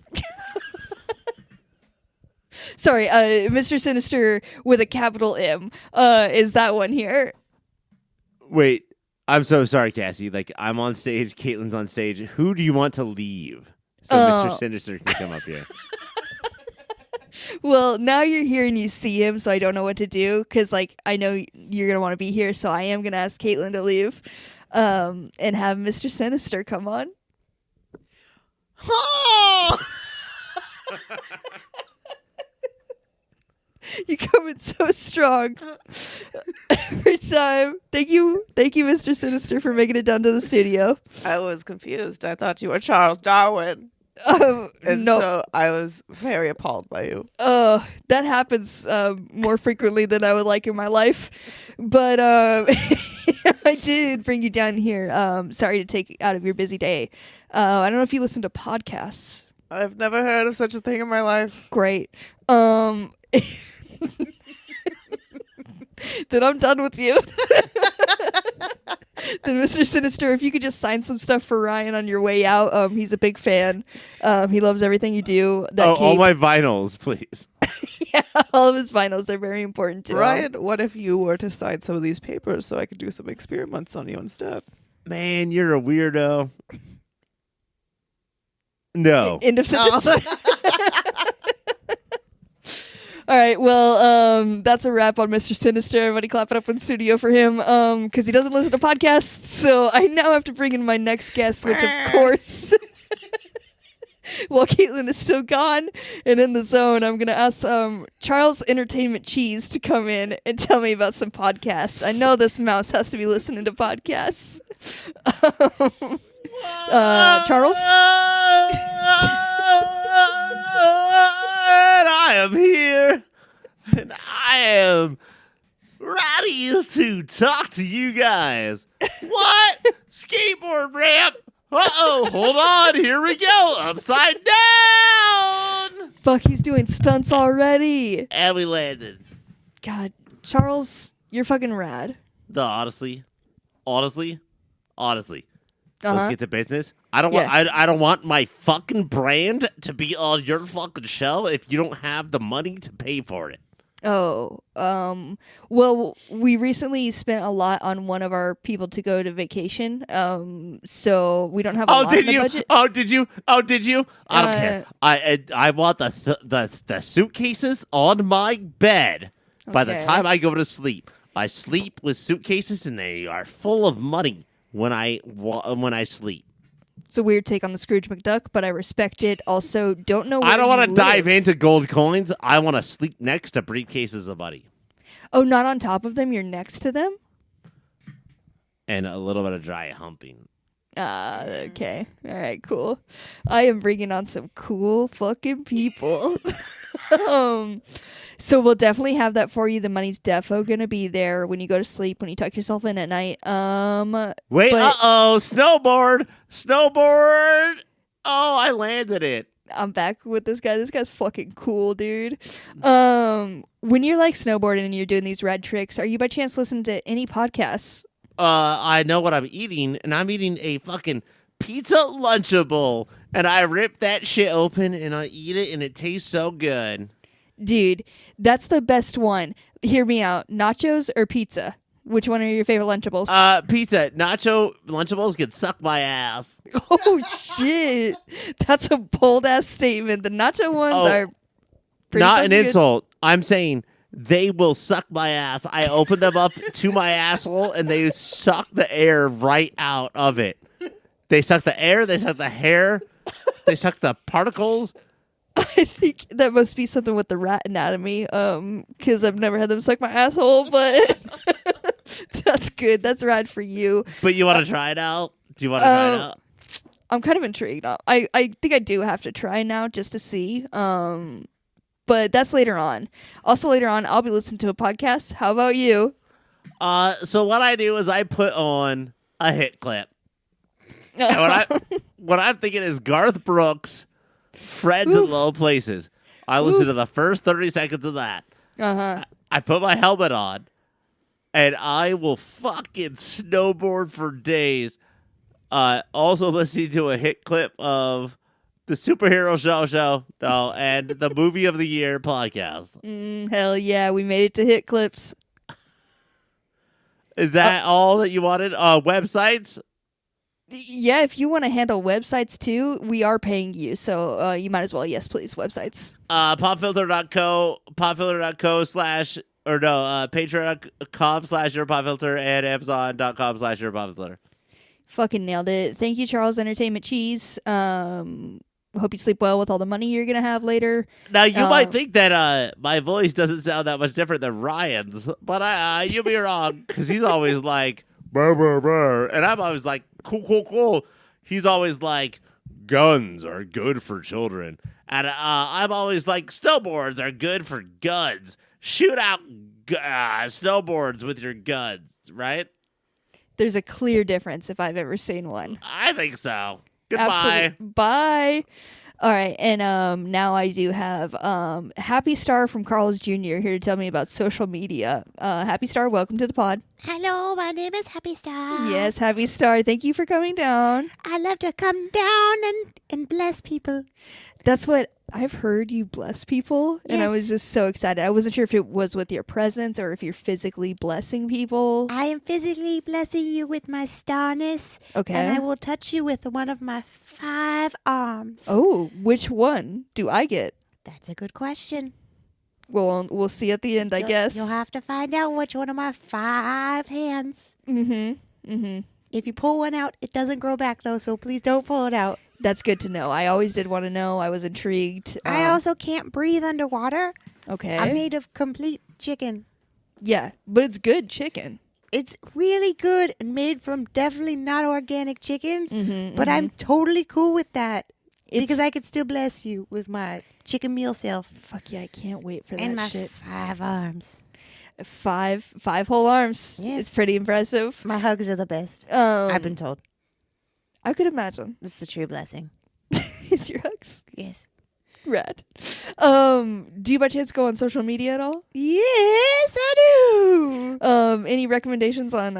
Sorry, Mr. Sinister with a capital M. Is that one here? Wait, I'm so sorry, Cassie. Like, I'm on stage, Caitlin's on stage. Who do you want to leave so Mr. Sinister can come up here? Well, now you're here and you see him, so I don't know what to do, because, like, I know you're going to want to be here, so I am going to ask Caitlin to leave and have Mr. Sinister come on. You come in so strong every time. Thank you, Mr. Sinister, for making it down to the studio. I was confused. I thought you were Charles Darwin. And no. so I was very appalled by you. That happens more frequently than I would like in my life. But I did bring you down here. Sorry to take out of your busy day. I don't know if you listen to podcasts. I've never heard of such a thing in my life. Great. Then I'm done with you. Then Mr. Sinister, if you could just sign some stuff for Ryan on your way out. He's a big fan. He loves everything you do. All my vinyls, please. Yeah, all of his vinyls are very important to him. Ryan, what if you were to sign some of these papers so I could do some experiments on you instead? Man, you're a weirdo. No. End of sentence. All right, well, that's a wrap on Mr. Sinister. Everybody clap it up in the studio for him, because he doesn't listen to podcasts, so I now have to bring in my next guest, which, of course, while Caitlin is still gone and in the zone, I'm going to ask Charles Entertainment Cheese to come in and tell me about some podcasts. I know this mouse has to be listening to podcasts. Charles? And I am here, and I am ready to talk to you guys. What? Skateboard ramp? Uh-oh, hold on, here we go, upside down! Fuck, he's doing stunts already. And we landed. God, Charles, you're fucking rad. No, honestly, Uh-huh. let's get to business. I don't Yeah. want. I don't want my fucking brand to be on your fucking show if you don't have the money to pay for it. Oh, well, we recently spent a lot on one of our people to go to vacation. So we don't have a lot in the budget. Oh, did you? I don't care. I want the suitcases on my bed by the Okay. time I go to sleep. I sleep with suitcases, and they are full of money when I sleep. It's a weird take on the Scrooge McDuck, but I respect it. Also, don't know where I don't want to dive into gold coins. I want to sleep next to briefcases of money. Oh, not on top of them. You're next to them? And a little bit of dry humping. Okay. All right, cool. I am bringing on some cool fucking people. So we'll definitely have that for you. The money's defo gonna be there when you go to sleep, when you tuck yourself in at night. Wait, but snowboard. Oh, I landed it. I'm back with this guy. This guy's fucking cool, dude. When you're like snowboarding and you're doing these rad tricks, are you by chance listening to any podcasts? I know what I'm eating, and I'm eating a fucking pizza Lunchable, and I rip that shit open and I eat it, and it tastes so good. Dude, that's the best one. Hear me out. Nachos or pizza? Which one are your favorite Lunchables? Pizza. Nacho Lunchables can suck my ass. Oh, shit. That's a bold-ass statement. The nacho ones are pretty not fucking an good. insult. I'm saying they will suck my ass. I open them up to my asshole, and they suck the air right out of it. They suck the air. They suck the hair. They suck the particles. I think that must be something with the rat anatomy, because I've never had them suck my asshole, but that's good. That's rad for you. But you want to try it out? Do you want to try it out? I'm kind of intrigued. I think I do have to try now just to see. But that's later on. Also later on, I'll be listening to a podcast. How about you? So what I do is I put on a hit clip. And what I'm thinking is Garth Brooks, Friends in Low Places. I listen to the first 30 seconds of that. Uh-huh. I put my helmet on, and I will fucking snowboard for days. Also listening to a hit clip of the Superhero Show and the Movie of the Year podcast. Hell yeah, we made it to hit clips. Is that all that you wanted? Websites? Yeah, if you want to handle websites too, we are paying you, so you might as well. Yes, please, websites. Popfilter.co, patreon.com/yourpopfilter, and amazon.com/yourpopfilter. Fucking nailed it. Thank you, Charles Entertainment Cheese. Hope you sleep well with all the money you're going to have later. Now, you might think that my voice doesn't sound that much different than Ryan's, but you'll be wrong, because he's always like, brr, brr, brr, and I'm always like, cool. He's always like, guns are good for children. And I'm always like, snowboards are good for guns. Shoot out snowboards with your guns, right? There's a clear difference if I've ever seen one. I think so. Goodbye. Absolutely. Bye. All right, and now I do have Happy Star from Carl's Jr. here to tell me about social media. Happy Star, welcome to the pod. Hello, my name is Happy Star. Yes, Happy Star, thank you for coming down. I love to come down and bless people. That's what I've heard, you bless people, and I was just so excited. I wasn't sure if it was with your presence or if you're physically blessing people. I am physically blessing you with my starness. Okay. And I will touch you with one of my 5 arms. Oh, which one do I get? That's a good question. Well, we'll see at the end, I guess. You'll have to find out which one of my 5 hands. Mm-hmm. If you pull one out, it doesn't grow back, though, so please don't pull it out. That's good to know. I always did want to know. I was intrigued. I also can't breathe underwater. Okay. I'm made of complete chicken. Yeah, but it's good chicken. It's really good and made from definitely not organic chickens, but I'm totally cool with that because I could still bless you with my chicken meal self. Fuck yeah, I can't wait for And that my shit. 5 arms. 5 whole arms. Yes. It's pretty impressive. My hugs are the best. I've been told. I could imagine. This is a true blessing. It's your hugs. Yes. Rad. Do you by chance go on social media at all? Yes, I do. Any recommendations on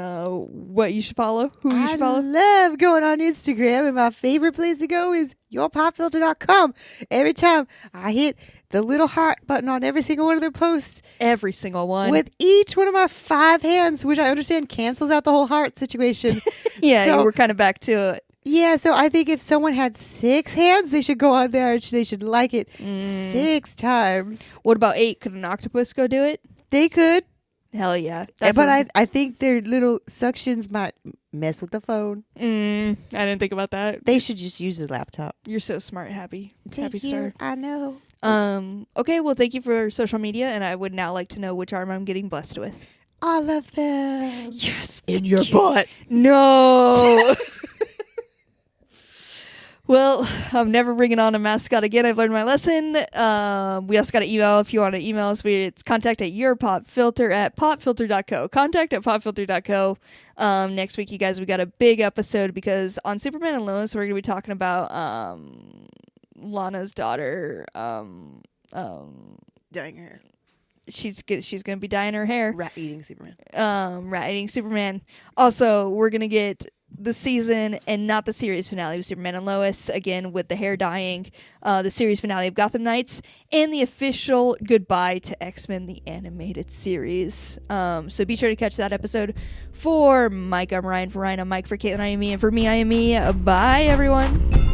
what you should follow? Who you should follow? I love going on Instagram, and my favorite place to go is yourpopfilter.com. Every time I hit the little heart button on every single one of their posts Every single one. with each one of my 5 hands, which I understand cancels out the whole heart situation. yeah, so- we're kind of back to it. Yeah, so I think if someone had 6 hands, they should go on there and they should like it 6 times. What about 8? Could an octopus go do it? They could, Hell yeah. but I think their little suctions might mess with the phone. I didn't think about that. They should just use the laptop. You're so smart, Happy. Thank Happy you. star. I know. Okay, well, thank you for social media, and I would now like to know which arm I'm getting blessed with. All of them. Yes. In your butt. No. Well, I'm never bringing on a mascot again. I've learned my lesson. We also got an email if you want to email us. It's contact@yourpopfilter@popfilter.co. Contact@popfilter.co. Next week, you guys, we got a big episode because on Superman and Lois, we're going to be talking about Lana's daughter. Dyeing her hair. She's going to be dyeing her hair. Rat eating Superman. Rat eating Superman. Also, we're going to get the season and not the series finale of Superman and Lois, again with the hair dyeing, the series finale of Gotham Knights, and the official goodbye to X-Men the animated series. So be sure to catch that episode. For Mike, I'm Ryan. For Ryan, I'm Mike. For Caitlin, I am me. And for me, I am me. Bye, everyone.